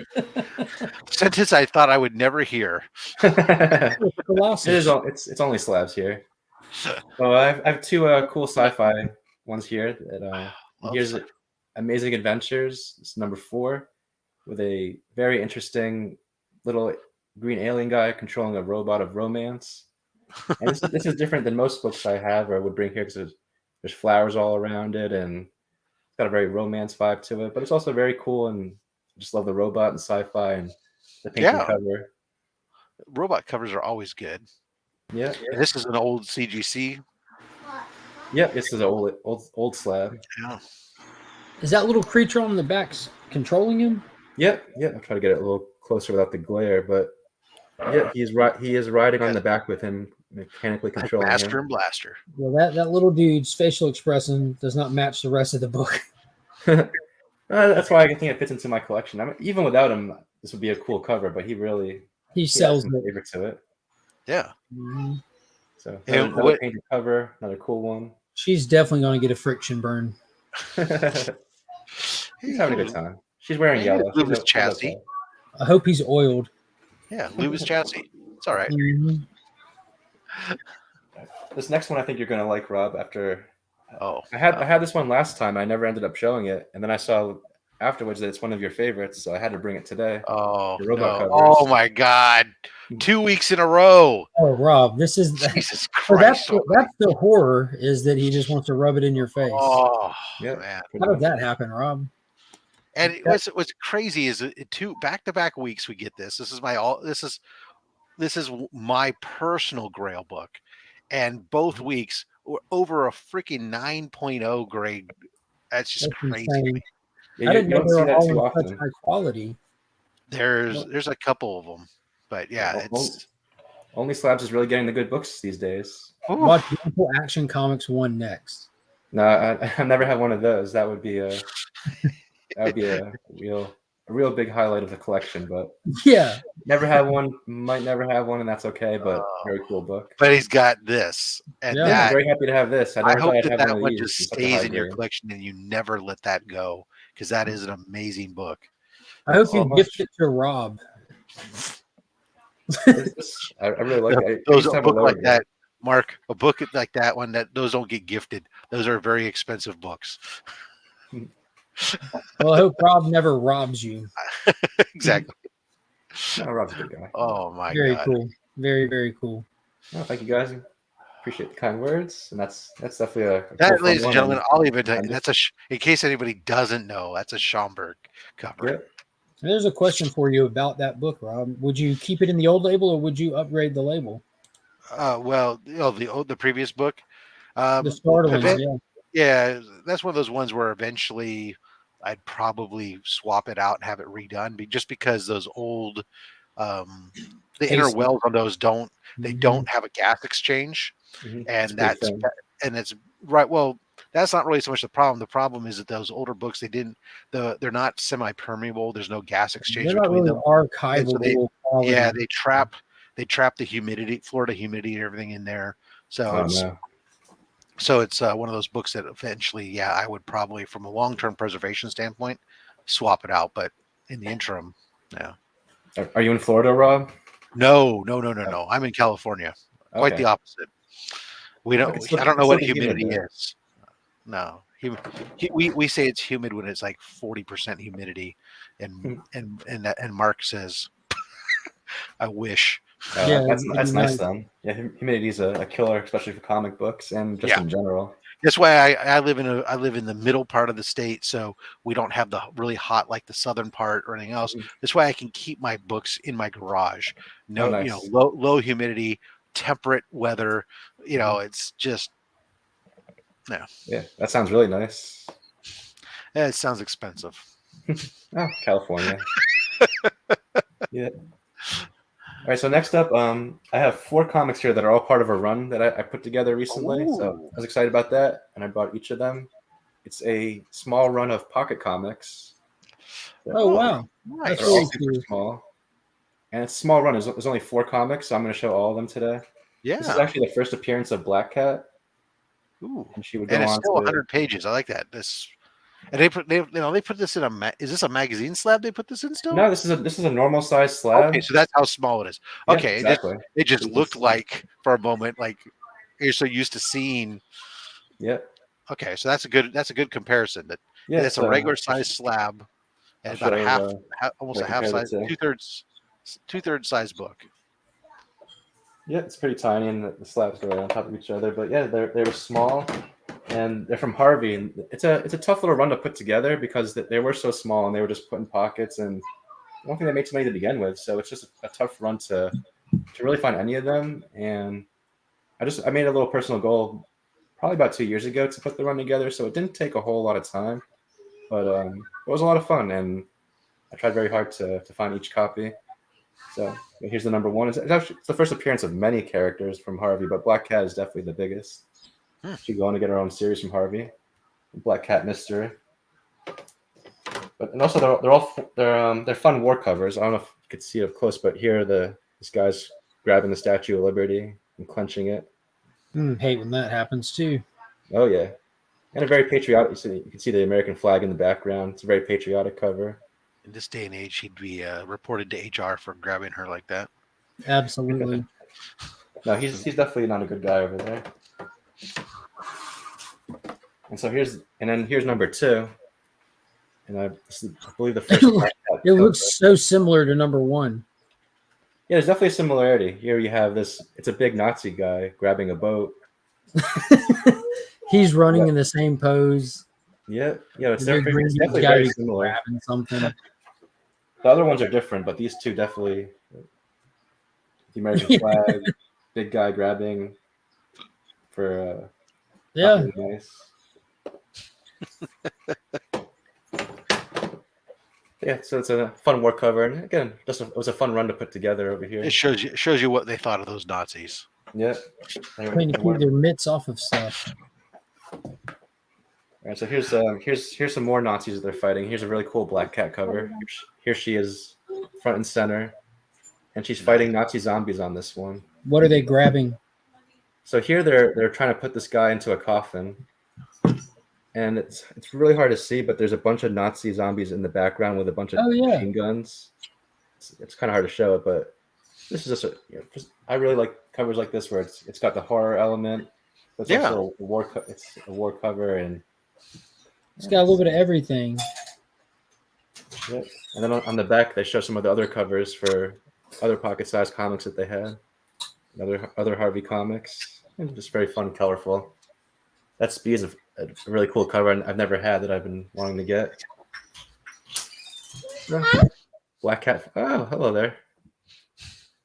Sentence I thought I would never hear. It's only slabs here. So I have 2 cool sci-fi ones here. Here's Amazing Adventures. It's number 4 with a very interesting little green alien guy controlling a robot of romance. And this is different than most books I have or would bring here because there's flowers all around it and it's got a very romance vibe to it. But it's also very cool and I just love the robot and sci-fi and the pink cover. Robot covers are always good. Yeah. And this is an old CGC. Yeah, this is an old slab. Yeah. Is that little creature on the back controlling him? Yeah. I'll try to get it a little closer without the glare, but Yeah, he is riding on the back with him, mechanically controlling Master him. and Blaster. Well, that little dude's facial expression does not match the rest of the book. That's why I think it fits into my collection. I mean, even without him, this would be a cool cover. But he He adds sells some it. flavor to it. Yeah. Mhm. So And another what- painted cover, another cool one. She's definitely going to get a friction burn. She's having a good time. She's wearing Hey, yellow. Lubus She's chassis. okay. I hope he's oiled. Yeah, Lubus chassis. It's all right. Mhm. This next one I think you're gonna like, Rob. After Oh, I had this one last time, I never ended up showing it, and then I saw afterwards that it's one of your favorites, so I had to bring it today. oh, The robot no. covers. Oh my God! 2 weeks in a row. Oh, Rob, this is Jesus so Christ! that's the horror is that he just wants to rub it in your face. Oh Yeah, man! How did that happen, Rob? And what's crazy is 2 back-to-back weeks we get this. This is my personal Grail book, and both weeks were over a freaking 9.0 grade. That's just That's crazy. insane. Yeah, I you didn't know don't they see were that all too in such often. high quality. There's a couple of them, but yeah, it's OnlySlabs is really getting the good books these days. Watch Beautiful Action Comics 1 next. No, I've never had one of those. That would be a real big highlight of the collection. But Yeah. never had one. Might never have one, and that's okay. But very cool book. but he's got this, and Yeah. I'm that very happy to have this. I I never hope thought I'd that have that one of one these just in such a stays high in your grade. collection and you never let that go, because that is an amazing book. I hope you Almost. gift it to Rob. I really like it. I Those used to a have book lower like grade. that, Mark, a book like that one, that those don't get gifted. Those are very expensive books. Well, I hope Rob never robs you. Exactly. No, Rob's a good guy. Oh my Very God. cool. Very, very cool. No, thank you guys. Appreciate the kind words, and that's definitely a cool, That, fun ladies and one, gentlemen, I'll even tell you, I'm that's in case anybody doesn't know, that's a Schomburg cover. Yeah. There's a question for you about that book, Rob. Would you keep it in the old label or would you upgrade the label? Well, the previous book. The Startling, event- yeah. Yeah, that's one of those ones where eventually I'd probably swap it out and have it redone, just because those old, the inner Casing. wells on those don't Mhm. have a gas exchange, Mhm. and It's pretty that's thin. and it's right. Well, that's not really so much the problem. The problem is that those older books, they're not semi-permeable. There's no gas exchange They're not between really them. And so archivable quality. yeah, they trap the humidity, Florida humidity, and everything in there. So Oh it's no. so it's one of those books that eventually, yeah, I would probably, from a long-term preservation standpoint, swap it out. But in the interim, yeah. Are you in Florida, Rob? No. I'm in California. Quite Okay. the opposite. We don't. It's still- I don't know it's what still humid humidity there. is. No, we say it's humid when it's like 40% humidity, and Mark says, "I wish." Yeah, that's it'd be nice nice. then. Yeah, humidity is a killer, especially for comic books and just Yeah. in general. That's why I live in the middle part of the state, so we don't have the really hot like the southern part or anything else. Mhm. That's why I can keep my books in my garage. No, Oh, nice. low humidity, temperate weather. It's just Yeah, that sounds really nice. it sounds expensive. Oh, California. Yeah. All right, so next up, I have 4 comics here that are all part of a run that I put together recently. So Ooh. I was excited about that, and I bought each of them. It's a small run of pocket comics. Oh, wow. Nice. That's They're all really super cool. small. And it's a small run. There's only 4 comics, so I'm going to show all of them today. This is Yeah. actually the first appearance of Black Cat, Ooh. and she would go And it's on still to 100 pages. I like that. And they put this in is this a magazine slab they put this in still? No, this is a normal size slab. Okay, so that's how small it is. Yeah, Okay, exactly. it just This is- looked like for a moment like you're so used to seeing. Yeah, Okay, so that's a good comparison. That yeah. it's a regular size slab and I'll about a show, almost what a half I compared size, it to. two-thirds size book. Yeah, it's pretty tiny, and the slabs are right on top of each other. But yeah, they were small, and they're from Harvey, and it's a tough little run to put together because they were so small and they were just put in pockets, and I don't think they made so many to begin with. So it's just a tough run to really find any of them. And I made a little personal goal probably about 2 years ago to put the run together, so it didn't take a whole lot of time, but it was a lot of fun, and I tried very hard to find each copy. So here's the number one. It's actually it's the first appearance of many characters from Harvey, but Black Cat is definitely the biggest. She's going to get her own series from Harvey, Black Cat Mystery. But and also they're fun war covers. I don't know if you could see it up close, but here this guy's grabbing the Statue of Liberty and clenching it. Hate when that happens too. Oh yeah, and a very patriotic. You can see the American flag in the background. It's a very patriotic cover. In this day and age, he'd be reported to HR for grabbing her like that. Absolutely. No, he's definitely not a good guy over there. And so here's number two. And I believe the first. It looks so similar to number one. Yeah, there's definitely a similarity. Here you have this. It's a big Nazi guy grabbing a boat. He's running in the same pose. Yeah, it's definitely very similar. Something. The other ones are different, but these two definitely. The American flag, big guy grabbing for. Yeah. Nice. Yeah, so it's a fun war cover, and again, it was a fun run to put together over here. It shows you what they thought of those Nazis. Yeah, Trying to keep their mitts off of stuff. All right, so here's some more Nazis that they're fighting. Here's a really cool Black Cat cover. Here she is, front and center, and she's fighting Nazi zombies on this one. What are they grabbing? So here they're trying to put this guy into a coffin. And it's really hard to see, but there's a bunch of Nazi zombies in the background with a bunch of machine guns. It's kind of hard to show it, but this is just I really like covers like this where it's got the horror element, but it's also it's a war cover, and it's got a little bit of everything. Yeah. And then on the back they show some of the other covers for other pocket-sized comics that they had, other Harvey comics, and just very fun, colorful. That Speed is a really cool cover I've never had that I've been wanting to get. Black Cat. Oh, hello there.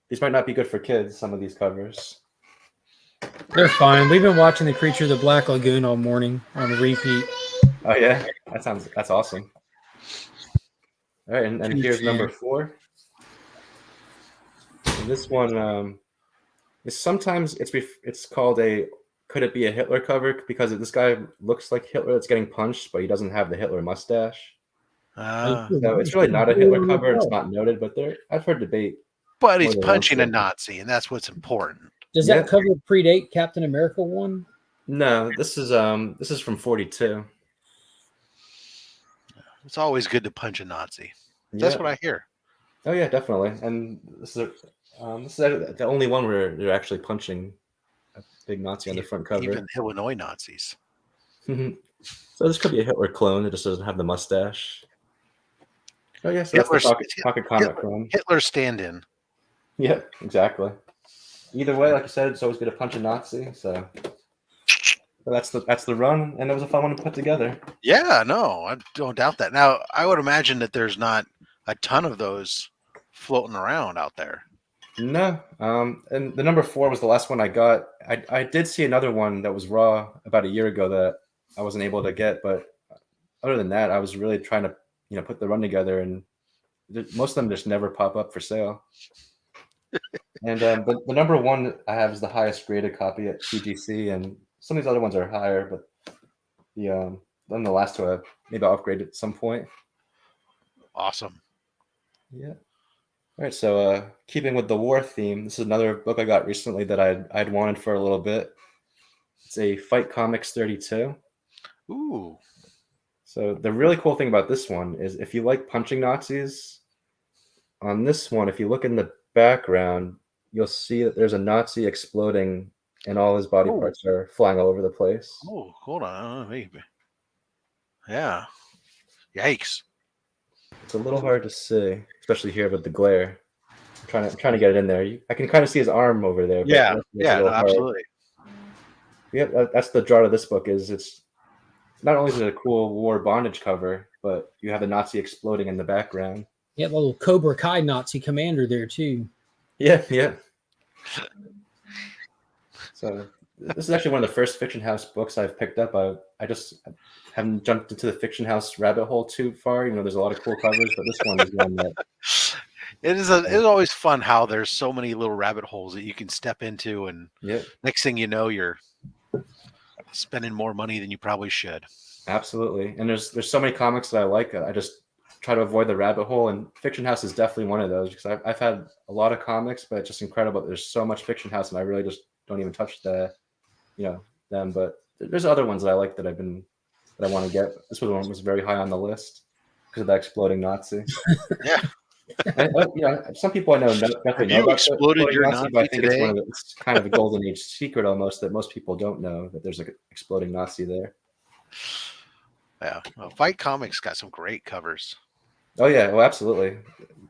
These might not be good for kids, some of these covers. They're fine. We've been watching The Creature of the Black Lagoon all morning on a repeat. Oh, yeah? That's awesome. All right, and here's number 4. And this one, sometimes it's called a could it be a Hitler cover, because this guy looks like Hitler that's getting punched, but he doesn't have the Hitler mustache. So it's really not a Hitler cover. It's not noted, but I've heard debate. But he's punching a Nazi, and that's what's important. Does that cover predate Captain America 1? No, this is from 42. It's always good to punch a Nazi. That's what I hear. Oh yeah, definitely. And this is the only one where they're actually punching a big Nazi on the front cover. Even Illinois Nazis. So this could be a Hitler clone that just doesn't have the mustache. Oh yeah, so that's the pocket comic clone. Hitler stand-in. Yeah, exactly. Either way, like I said, it's always good to punch a Nazi. So that's the run, and it was a fun one to put together. Yeah, no, I don't doubt that. Now, I would imagine that there's not a ton of those floating around out there. No, and the number 4 was the last one I got. I did see another one that was raw about a year ago that I wasn't able to get, but other than that, I was really trying to put the run together, and most of them just never pop up for sale. And but the number 1 I have is the highest graded copy at CGC, and some of these other ones are higher, but then the last 2 maybe I'll upgrade at some point. Awesome. Yeah. All right, so keeping with the war theme, this is another book I got recently that I'd wanted for a little bit. It's a Fight Comics 32. Ooh. So the really cool thing about this one is if you like punching Nazis, on this one, if you look in the background, you'll see that there's a Nazi exploding and all his body parts are flying all over the place. Oh, hold on. Maybe. Yeah. Yikes. It's a little hard to see, especially here with the glare. I'm trying to get it in there. I can kind of see his arm over there. Yeah, absolutely. Yeah, that's the draw to this book. It's not only is it a cool war bondage cover, but you have the Nazi exploding in the background. You have a little Cobra Kai Nazi commander there too. Yeah. So this is actually one of the first Fiction House books I've picked up. I just haven't jumped into the Fiction House rabbit hole too far. There's a lot of cool covers, but this one is one that It's always fun how there's so many little rabbit holes that you can step into, and Yeah, next thing you know, you're spending more money than you probably should. absolutely. And there's so many comics that I like. I just try to avoid the rabbit hole, and Fiction House is definitely one of those because I've had a lot of comics, but it's just incredible. There's so much Fiction House, and I really just don't even touch them. But there's other ones that I like that I want to get. This one was very high on the list because of that exploding Nazi. Yeah. Some people I know definitely know You about exploded the your Nazi, but I Nazi think today? it's kind of a golden age secret almost that most people don't know that there's like an exploding Nazi there. Yeah. Well, Fight Comics got some great covers. Oh yeah, well absolutely,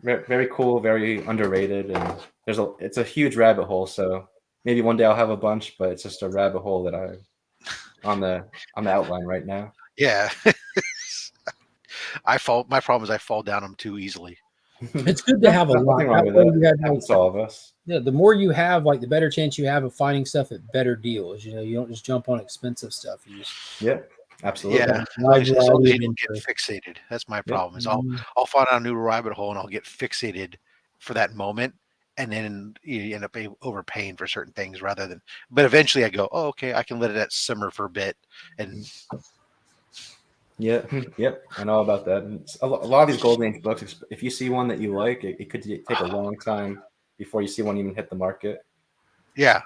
very cool, very underrated, and it's a huge rabbit hole. So maybe one day I'll have a bunch, but it's just a rabbit hole that on the outline right now. Yeah. My problem is I fall down them too easily. It's good to have a lot. Nothing wrong with That way that. you have, Happens to all of us. yeah, the more you have, like the better chance you have of finding stuff at better deals. You don't just jump on expensive stuff. You just Yeah, absolutely. Yeah. wide As long as variety you of don't get interest. fixated. That's my Yep. problem. Is I'll fall down a new rabbit hole and I'll get fixated for that moment, and then you end up overpaying for certain things rather than. But eventually, I go, oh, okay, I can let it simmer for a bit, and Yeah, yep, I know about that. And a lot of these Golden Age books, if you see one that you like, it could take a long time before you see one even hit the market. yeah.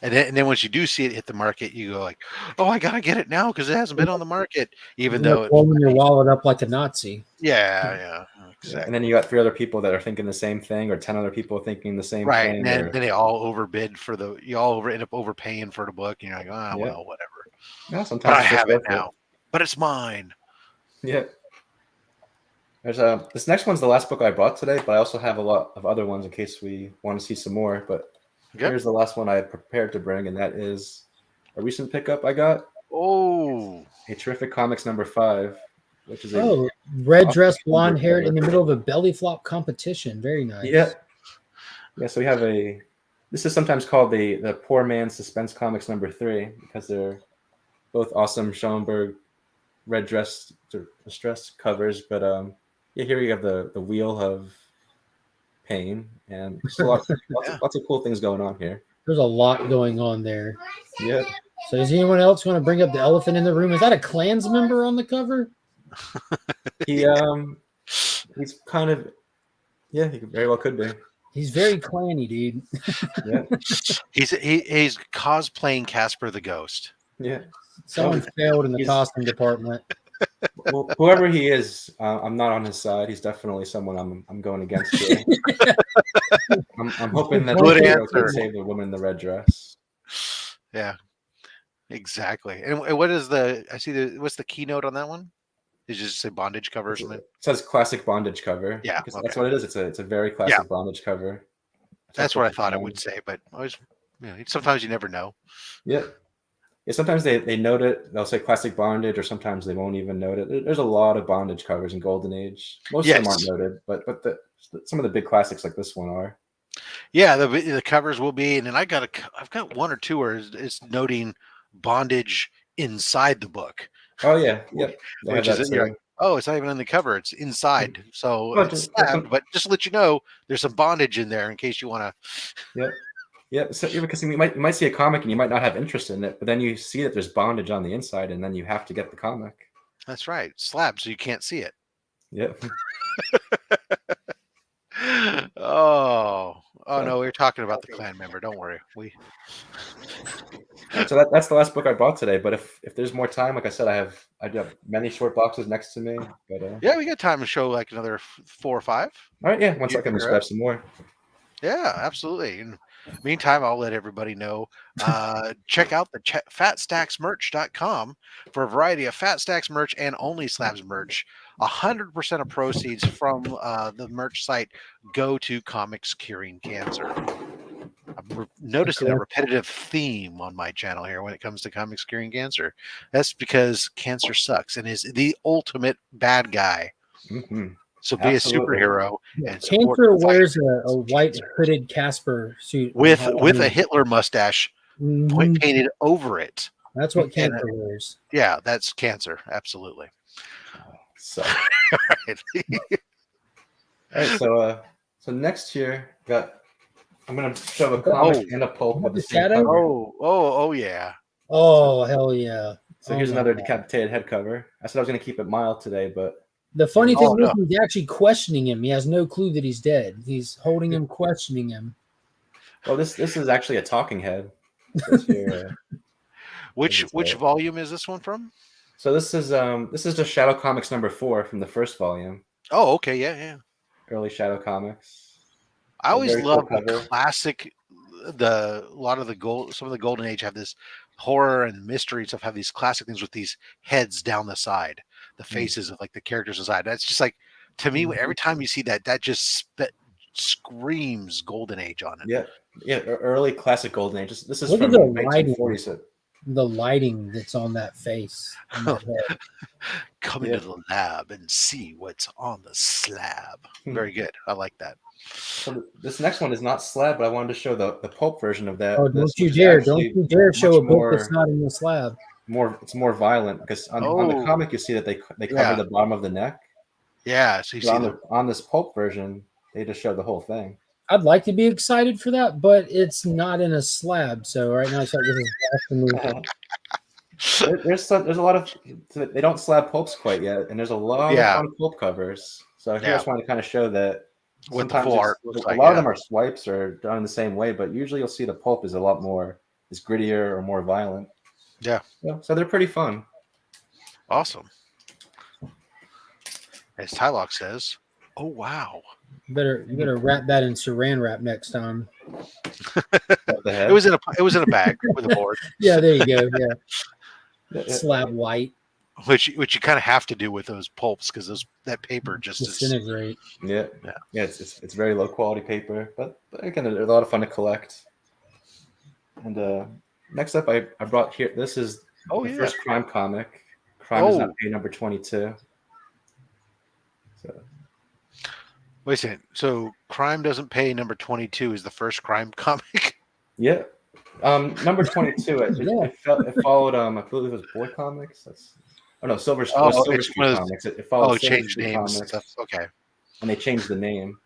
And then once you do see it hit the market, you go like, oh, I gotta get it now because it hasn't been on the market, even You though know, blowing your wallet up like a Nazi. yeah, And exactly. then you got 3 other people that are thinking the same thing, or 10 other people thinking the same Right, thing. and then they all overbid for end up overpaying for the book, and you're like, Yeah. well, whatever. Yeah, But sometimes I it's just have it worth now. But it's mine. Yeah. There's this next one's the last book I bought today, but I also have a lot of other ones in case we want to see some more. But Okay. here's the last one I had prepared to bring, and that is a recent pickup I got. Oh, A Terrific Comics #5, which is a Red dress, awesome blonde hair cover. in the middle of a belly flop competition. Very nice. Yeah. So we have this is sometimes called the Poor Man's Suspense Comics #3 because they're both awesome Schoenberg red dress distressed covers. But here you have the Wheel of Pain, and just lots of cool things going on here. There's a lot going on there. Yeah. So does anyone else want to bring up the elephant in the room? Is that a Klans member on the cover? He's kind of he very well could be. He's very clanny, dude. Yeah. he's cosplaying Casper the Ghost. Yeah. Someone failed in the costume department. Well, whoever he is, I'm not on his side. He's definitely someone I'm going against here. I'm hoping that Good the hero answer. can save the woman in the red dress. Yeah, exactly. And what is what's the keynote on that one? Did you just say bondage cover or something? It says classic bondage cover. Yeah, because that's what it is. It's a very classic bondage cover. That's what I thought it would say, but sometimes you never know. Yeah. Yeah, sometimes they note it. They'll say classic bondage, or sometimes they won't even note it. There's a lot of bondage covers in Golden Age. Most of them aren't noted, but some of the big classics like this one are. Yeah, the covers will be, and then I've got one or two where it's noting bondage inside the book. Oh yeah, yep. Which is it's not even on the cover; it's inside. So it's slabbed, but just to let you know, there's some bondage in there in case you want to. Yep. Yeah, so because you might see a comic and you might not have interest in it, but then you see that there's bondage on the inside, and then you have to get the comic. That's right, slabbed, so you can't see it. Yep. Oh no, we were talking about the clan member. Don't worry, So that's the last book I bought today. But if there's more time, like I said, I have many short boxes next to me. But yeah, we got time to show like another 4 or 5. All right, yeah. Once I can grab some more. Yeah, absolutely. And meantime, I'll let everybody know. Check out the fatstacksmerch.com for a variety of Fat Stacks merch and OnlySlabs merch. 100% of proceeds from the merch site go to comics curing cancer. I'm noticing a repetitive theme on my channel here when it comes to comics curing cancer. That's because cancer sucks and is the ultimate bad guy. Mm-hmm. So be a superhero. And Cancer wears a white hooded Casper suit with a Hitler mustache painted over it. That's what cancer wears. Yeah, that's cancer. Absolutely. So, all right. So So next here, I'm gonna show a comic and a pulp with the same Shadow? cover. Oh, yeah. Oh, hell yeah. So Oh here's my another God. decapitated head cover. I said I was gonna keep it mild today, but The funny Oh, thing is, no. he's actually questioning him. He has no clue that he's dead. He's holding him, questioning him. well, this is actually a talking head. It says here, Which what does it say? volume is this one from? So this is just Shadow Comics #4 from the first volume, Oh, okay, yeah. early Shadow Comics. I A always very cool loved the cover. classic. Some of the Golden Age have this horror and mystery stuff. Have these classic things with these heads down the side, the faces of like the characters inside. That's just like to me. Every time you see that, that just screams Golden Age on it. Yeah, early classic Golden Age. This is Look at from the lighting. 1940s. The lighting that's on that face. On that head. Come into the lab and see what's on the slab. Very good. I like that. So this next one is not slab, but I wanted to show the pulp version of that. Oh, don't you dare show a book that's not in the slab. It's more violent because on the comic you see that they cover the bottom of the neck. Yeah, so you see on this pulp version, they just show the whole thing. I'd like to be excited for that, but it's not in a slab. So right now, it's like there's a lot of they don't slab pulps quite yet, and there's a lot of fun pulp covers. So I just wanted to kind of show that what the full art looks like. A lot of them are swipes or done in the same way, but usually you'll see the pulp is a lot more grittier or more violent. Yeah. So they're pretty fun. Awesome. As Tylock says, "Oh wow." You better wrap that in saran wrap next time. It was in a bag with a board. Yeah, there you go. Yeah. Slab white. Which you kind of have to do with those pulps because that paper just disintegrate. Yeah. It's very low quality paper, but again, they're a lot of fun to collect. And next up, I brought here. This is the first crime comic. Crime Does Not Pay #22. So. Wait a second. So Crime Doesn't Pay #22 is the first crime comic? Yeah. Number 22. It followed I believe it was Boy Comics. Silver Street Comics. It followed changed names and stuff. Okay. And they changed the name.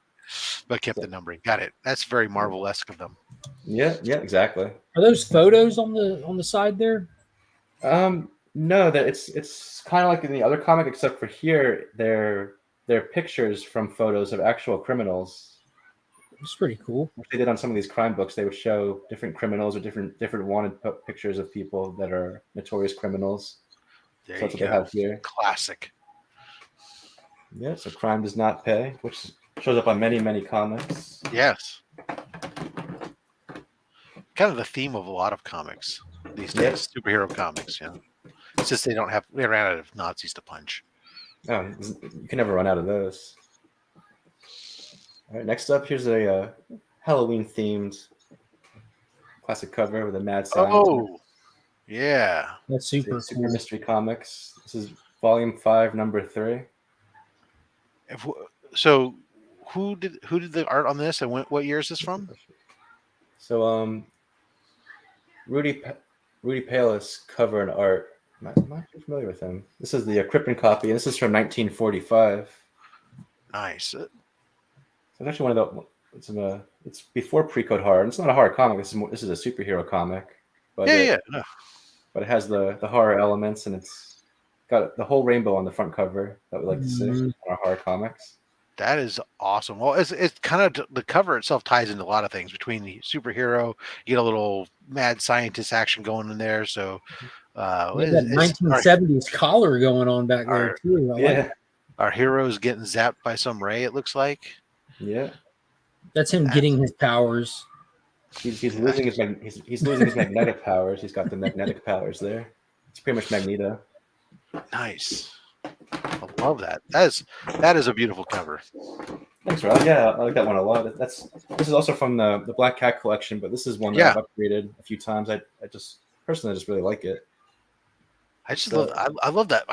But kept the numbering. Got it. That's very Marvel-esque of them. Yeah, exactly. Are those photos on the side there? No, that it's kind of like in the other comic, except for here they're pictures from photos of actual criminals. It's pretty cool. What they did on some of these crime books, they would show different criminals or different wanted pictures of people that are notorious criminals. There so that's what they have here. Classic. Yeah, so Crime Does Not Pay, which shows up on many comics. Yes. Kind of the theme of a lot of comics these days, superhero comics. Yeah. It's just they ran out of Nazis to punch. Oh, you can never run out of those. All right, next up, here's a Halloween-themed classic cover with a mad scientist. Oh, yeah. That's super cool. Mystery Comics. This is Volume 5, number 3. So, who did the art on this, and what year is this from? So, Rudy Palis cover and art. I'm not familiar with him. This is the Crippen copy, and this is from 1945. Nice. It's actually one of the. It's before Pre-Code Horror. It's not a horror comic. This is a superhero comic. But But it has the horror elements, and it's got the whole rainbow on the front cover that we like to see in our horror comics. That is awesome. Well, it's kind of the cover itself ties into a lot of things. Between the superhero, you get a little mad scientist action going in there. So, that 1970s collar going on back there too. Our hero's getting zapped by some ray. It looks like. Yeah, that's him getting his powers. He's losing his magnetic powers. He's got the magnetic powers there. It's pretty much Magneto. Nice. I love that. That is a beautiful cover. Thanks, Rob. Yeah, I like that one a lot. This is also from the Black Cat collection, but this is one that I've upgraded a few times. I just really like it. I love that.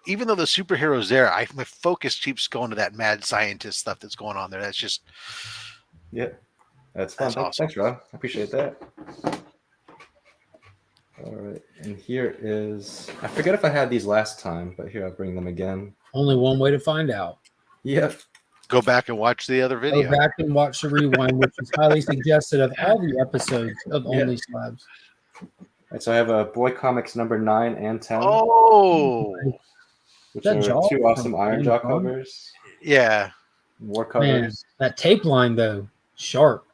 Even though the superhero's there, my focus keeps going to that mad scientist stuff that's going on there. That's just that's fun. Awesome. Thanks, Rob. I appreciate that. All right, and here is, I forget if I had these last time, but here I'll bring them again. Only one way to find out. Yep. Go back and watch the other Go video. back and watch the rewind, which is highly suggested of all the episodes of Yeah. OnlySlabs. Right, so I have a Boy Comics number 9 and 10, Oh, which that are Jaw two awesome from Iron Jaw James Bond? covers, yeah. war Man, covers. that tape line though, sharp.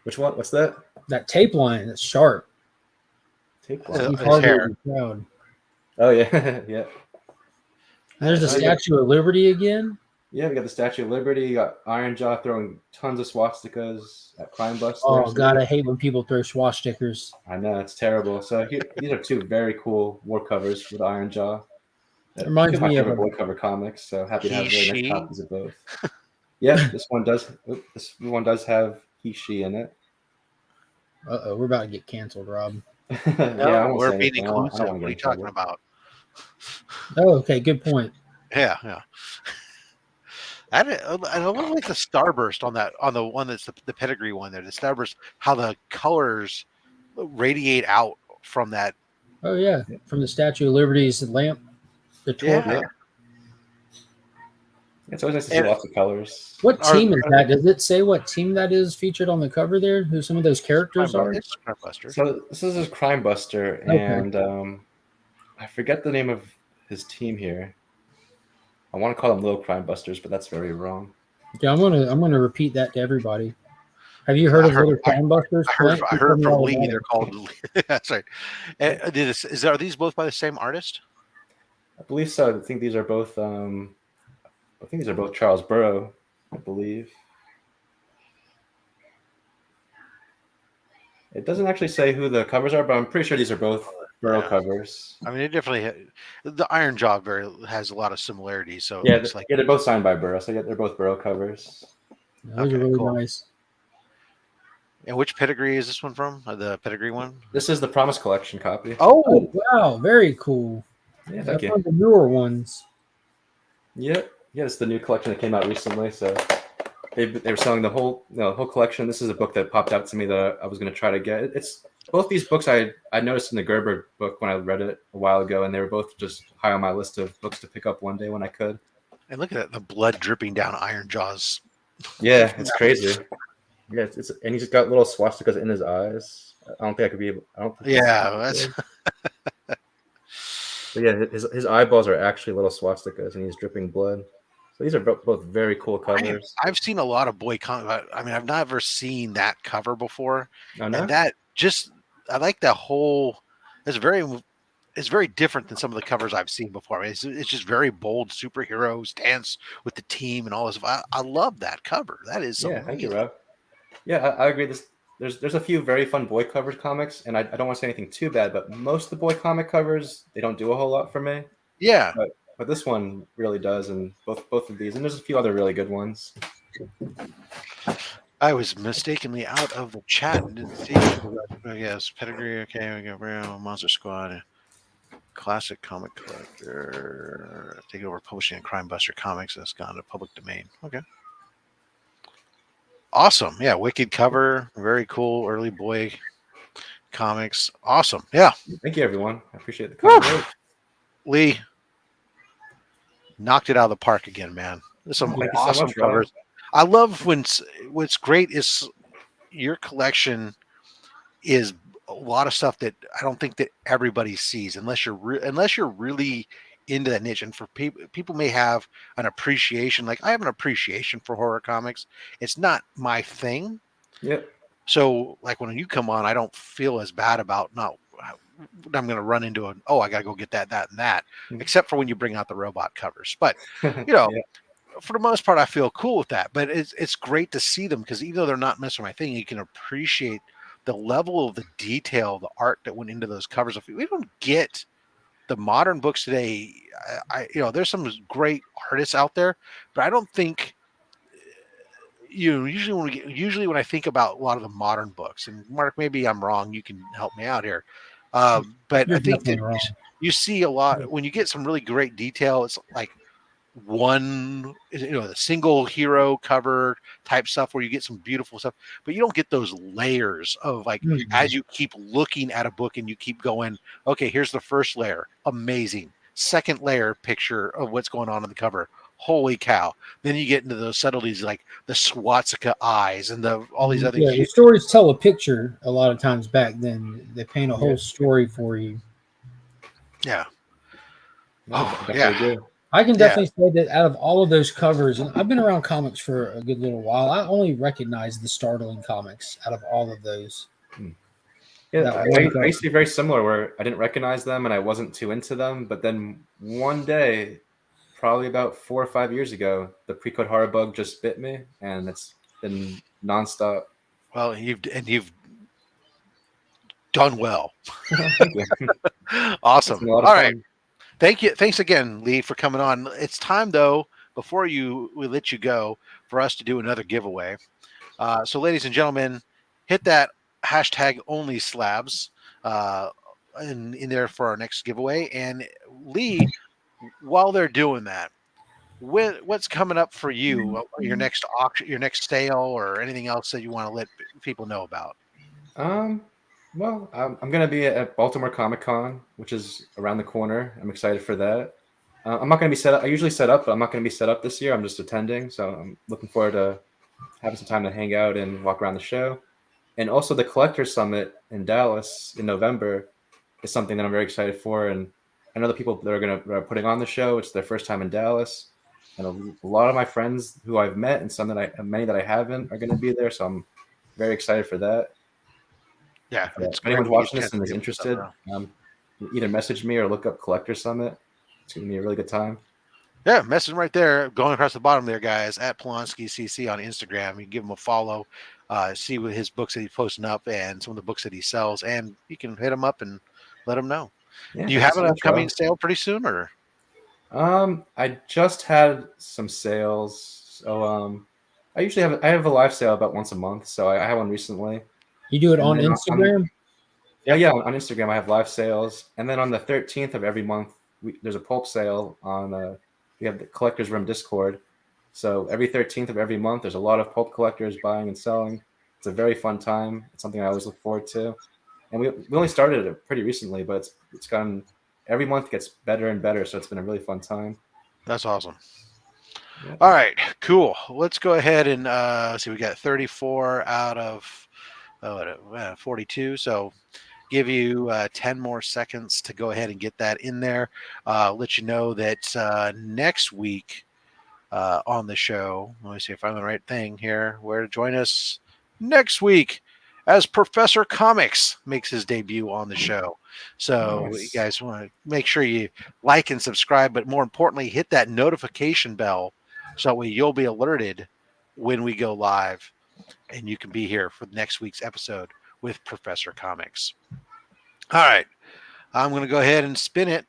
Which one? What's that? That tape line is sharp. Tape Yeah. line. Steve his Harvey hair. would be proud. Oh yeah, yeah. And there's the Statue of Liberty again. Yeah, we got the Statue of Liberty. You got Iron Jaw throwing tons of swastikas at Crime Busters. Oh God, I hate when people throw stickers. I know, it's terrible. So these are two very cool war covers with Iron Jaw. It reminds my me of favorite a- boy cover comics. So happy to have He, very she? nice copies of both. Yeah, this one does. This one does have he, she in it. Uh-oh, we're about to get canceled, Rob. Yeah, No, I won't we're say being anything. I don't inclusive. wanna What are you get in talking trouble. about? Oh, okay, good point. Yeah, yeah. I love like the starburst on the one that's the pedigree one there. The starburst, how the colors radiate out from that. Oh yeah, from the Statue of Liberty's lamp, the torch. Yeah. It's always nice to see And- lots of colors. What Are- team is that? Does it say what team that is featured on the cover there? Who some of those characters are? It's Crime Buster. So this is his Crime Buster, Okay. and I forget the name of his team here. I want to call them Little Crime Busters, but that's very wrong. Yeah, I'm gonna repeat that to everybody. Have you heard I of heard- Little Crime Busters? I heard Clint, tell me from all Lee about they're it. called. That's right. Are these both by the same artist? I believe so. I think these are both. I think these are both Charles Burrow. I believe. It doesn't actually say who the covers are, but I'm pretty sure these are both Burrow Yeah. covers. I mean, it definitely the Iron Jaw has a lot of similarities. So Yeah, it's like they're both signed by Burrow, so yeah, they're both Burrow covers. Those Okay, are really cool. nice. And which pedigree is this one from? The pedigree one? This is the Promise Collection copy. Oh wow, very cool. Yeah, thank That's you. one of the newer ones. Yeah, it's the new collection that came out recently. So they were selling the whole collection. This is a book that popped out to me that I was going to try to get. It's both these books I noticed in the Gerber book when I read it a while ago, and they were both just high on my list of books to pick up one day when I could. And look at that, the blood dripping down Iron Jaw's. Yeah, it's crazy. Yeah, it's and he's got little swastikas in his eyes. I don't think I could be able. I don't. Think Yeah, that's But yeah, his eyeballs are actually little swastikas, and he's dripping blood. So these are both very cool covers. I've seen a lot of boy comics. I mean, I've never seen that cover before, Oh, no? and that just I like that whole. It's very different than some of the covers I've seen before. I mean, it's just very bold superheroes dance with the team and all this. I love that cover. That is Yeah, thank you, Rob. Yeah, I agree. There's a few very fun boy covers comics, and I don't want to say anything too bad, but most of the boy comic covers, they don't do a whole lot for me. Yeah, But this one really does, and both of these, and there's a few other really good ones. I was mistakenly out of the chat and didn't see. Yes, pedigree. Okay, we got Brown, Monster Squad, classic comic collector, taking over publishing and Crime Buster Comics. That's gone to public domain. Okay. Awesome. Yeah, wicked cover. Very cool. Early boy comics. Awesome. Yeah. Thank you, everyone. I appreciate the Woo! comment. Lee knocked it out of the park again, man. There's some Thank you so awesome much, Rob. covers. I love what's great is your collection is a lot of stuff that I don't think that everybody sees unless you're really into that niche. And for people may have an appreciation. Like I have an appreciation for horror comics. It's not my thing. Yep. So like when you come on, I don't feel as bad about I'm going to run into I got to go get that, and that, except for when you bring out the robot covers. But, Yeah. for the most part, I feel cool with that. But it's great to see them because even though they're not necessarily my thing, you can appreciate the level of the detail, the art that went into those covers. If we don't get the modern books today, there's some great artists out there, but I don't think usually when I think about a lot of the modern books, and Mark, maybe I'm wrong, you can help me out here. But You're I think definitely that wrong. you see a lot when you get some really great detail. It's like the single hero cover type stuff where you get some beautiful stuff, but you don't get those layers of like as you keep looking at a book and you keep going, okay, here's the first layer, amazing. Second layer picture of what's going on the cover. holy cow. Then you get into those subtleties like the swastika eyes and all these other Yeah, the stories tell a picture a lot of times back then. They paint a whole story for you. Yeah. No, I definitely yeah. agree. I can Yeah. definitely say that out of all of those covers, and I've been around comics for a good little while, I only recognize the startling comics out of all of those. Yeah, That I one used cover. to be very similar where I didn't recognize them and I wasn't too into them. But then one day, probably about 4 or 5 years ago, the pre-code horror bug just bit me, and it's been nonstop. Well, you've done well. Thank you. It's Awesome. been a lot of All fun. right. Thank you. Thanks again, Lee, for coming on. It's time, though, before we let you go, for us to do another giveaway. So, ladies and gentlemen, hit that hashtag OnlySlabs in there for our next giveaway. And Lee, while they're doing that, what's coming up for you? Your next auction, your next sale, or anything else that you want to let people know about? Well, I'm going to be at Baltimore Comic Con, which is around the corner. I'm excited for that. I'm not going to be set up. I usually set up, but I'm not going to be set up this year. I'm just attending. So I'm looking forward to having some time to hang out and walk around the show. And also the Collector Summit in Dallas in November is something that I'm very excited for. And I know the people that are putting on the show, it's their first time in Dallas. And a lot of my friends who I've met and many that I haven't are going to be there. So I'm very excited for that. Yeah, it's If anyone's great when you watching this get and to is give interested, stuff out. either message me or look up Collector Summit. It's going to be a really good time. Yeah, message right there, going across the bottom there, guys, at Polanski CC on Instagram. You give him a follow, see what his books that he's posting up and some of the books that he sells, and you can hit him up and let him know. Yeah, Do you thank have an so much, upcoming Rob. sale pretty soon, or? I just had some sales. So I usually have a live sale about once a month. So I had one recently. You do it And on then Instagram? Yeah, on Instagram I have live sales, and then on the 13th of every month there's a pulp sale on. We have the Collectors Room Discord, so every 13th of every month there's a lot of pulp collectors buying and selling. It's a very fun time. It's something I always look forward to, and we only started it pretty recently, but it's gone. Every month gets better and better, so it's been a really fun time. That's awesome. Yeah. All right, cool. Let's go ahead and see. We got 34 out of 42, so give you 10 more seconds to go ahead and get that in there. Let you know that next week on the show, let me see if I'm the right thing here, where to join us next week as Professor Comics makes his debut on the show. So Nice. you guys want to make sure you like and subscribe, but more importantly, hit that notification bell so that way you'll be alerted when we go live and you can be here for next week's episode with Professor Comics. All right, I'm going to go ahead and spin it.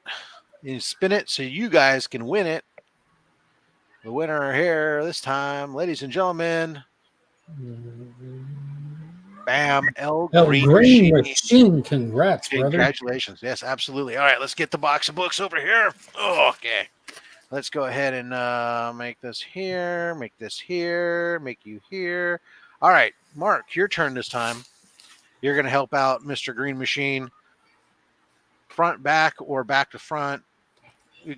You spin it so you guys can win it. The winner here this time, ladies and gentlemen, bam, L Green Machine. Congrats, brother. Congratulations. Yes, absolutely. All right, let's get the box of books over here. Oh, okay. Let's go ahead and make this here, make this here, make you here. All right, Mark, your turn this time. You're going to help out Mr. Green Machine. Front, back, or back to front.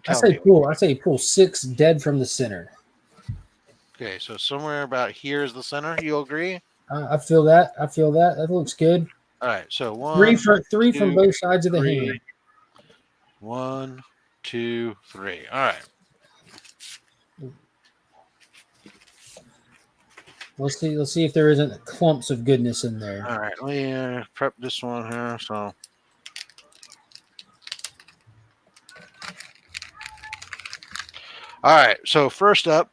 I say pull 6 dead from the center. Okay, so somewhere about here is the center. You agree? I feel that. That looks good. All right, so three from both sides of the hand. 1, 2, 3. All right. Let's see if there isn't clumps of goodness in there. All right, let me prep this one here. So, all right. So first up,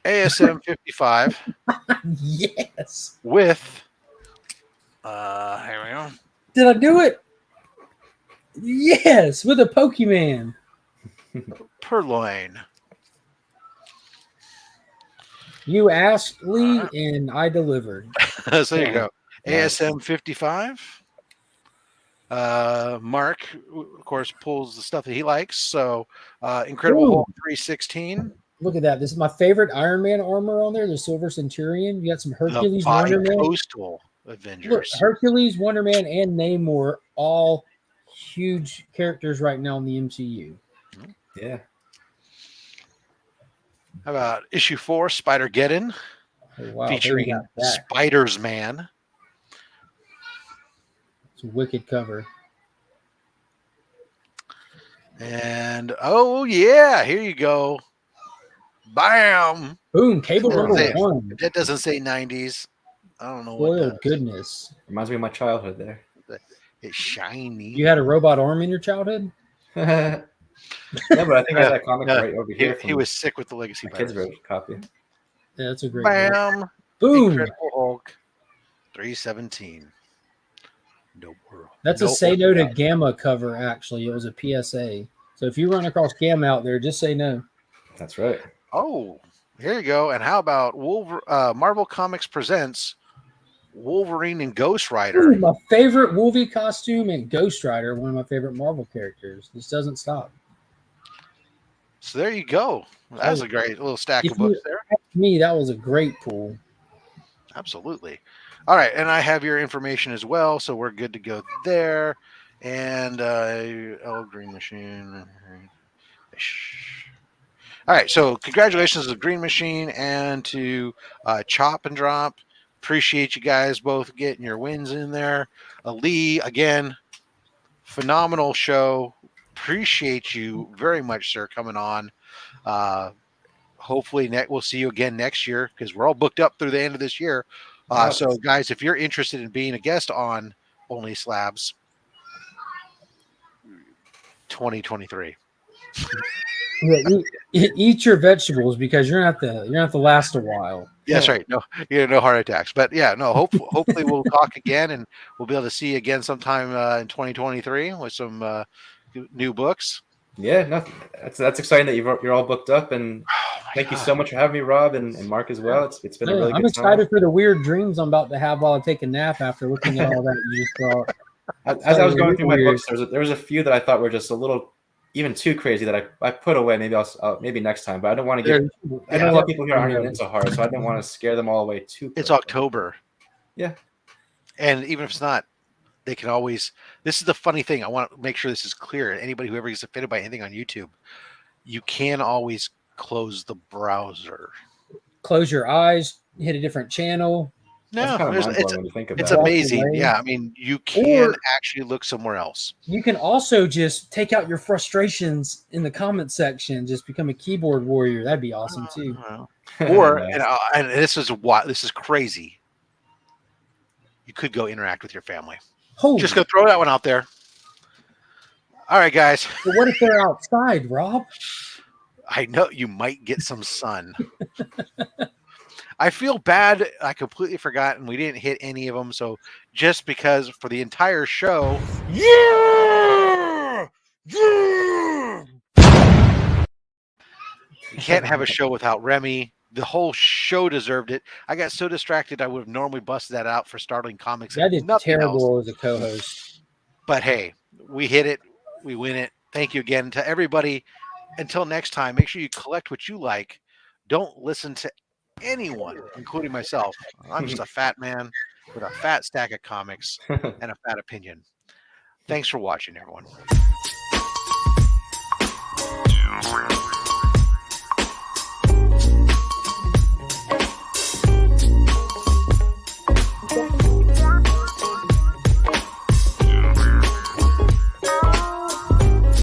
ASM 55. Yes. With here we go. Did I do it? Yes, with a Pokemon. Purloin. You asked, Lee, and I delivered. So there you go. ASM 55. Mark, of course, pulls the stuff that he likes. So Incredible Hulk 316. Look at that. This is my favorite Iron Man armor on there, the Silver Centurion. You got some Hercules, The Wonder Man. Coastal Avengers. Look, Hercules, Wonder Man, and Namor, all huge characters right now in the MCU. Yeah. How about issue 4, Spider-Geddon, Oh, wow, baby featuring got that. Spider's Man. It's a wicked cover. And oh yeah, here you go. Bam! Boom, cable Doesn't number say- 1. That doesn't say 90s. I don't know what Spoiled does. goodness. Reminds me of my childhood there. It's shiny. You had a robot arm in your childhood? No, but I think I have that comic right over here. He was sick with the Legacy my kids' virus. copy. Yeah, that's a great book. Bam! Boom. Incredible Hulk 317. No world. That's a say no to Gamma cover, actually. It was a PSA. So if you run across Gamma out there, just say no. That's right. Oh, here you go. And how about Marvel Comics presents Wolverine and Ghost Rider? Ooh, my favorite Wolvie costume and Ghost Rider, one of my favorite Marvel characters. This doesn't stop. So there you go. That was a great little stack of books there. To me, that was a great pull. Absolutely. All right, and I have your information as well, so we're good to go there. And Green Machine. All right, so congratulations to Green Machine and to Chop and Drop. Appreciate you guys both getting your wins in there. Lee, again, phenomenal show. Appreciate you very much, sir, coming on. Hopefully we'll see you again next year because we're all booked up through the end of this year. So, guys, if you're interested in being a guest on OnlySlabs 2023. Yeah, eat your vegetables because you're not the last a while. Yeah, that's right. No heart attacks. But yeah, no. Hopefully we'll talk again, and we'll be able to see you again sometime in 2023 with some new books. Yeah, no, that's exciting that you're all booked up, and thank you so much for having me, Rob, and Mark as well. It's been a really good I'm excited for the weird dreams I'm about to have while I take a nap after looking at all that you just brought. As I was going through my books, there was a few that I thought were just a little even too crazy that I put away. Maybe maybe next time, but I don't want to get. I know a lot of people here aren't even into horror, so I didn't want to scare them all away too quickly. It's October. Yeah, and even if it's not, they can always. This is the funny thing. I want to make sure this is clear. Anybody who ever gets offended by anything on YouTube, you can always close the browser. Close your eyes. Hit a different channel. No, it's it. amazing. Yeah, I mean, you can actually look somewhere else. You can also just take out your frustrations in the comment section. Just become a keyboard warrior. That'd be awesome too. Or and this is crazy. You could go interact with your family. Just go throw that one out there. All right, guys. But what if they're outside, Rob? I know you might get some sun. I feel bad. I completely forgot, and we didn't hit any of them. So just because for the entire show, you can't have a show without Remy. The whole show deserved it. I got so distracted, I would have normally busted that out for Startling Comics. I did terrible as a co-host. But hey, we hit it. We win it. Thank you again to everybody. Until next time, make sure you collect what you like. Don't listen to anyone, including myself. I'm just a fat man with a fat stack of comics and a fat opinion. Thanks for watching, everyone.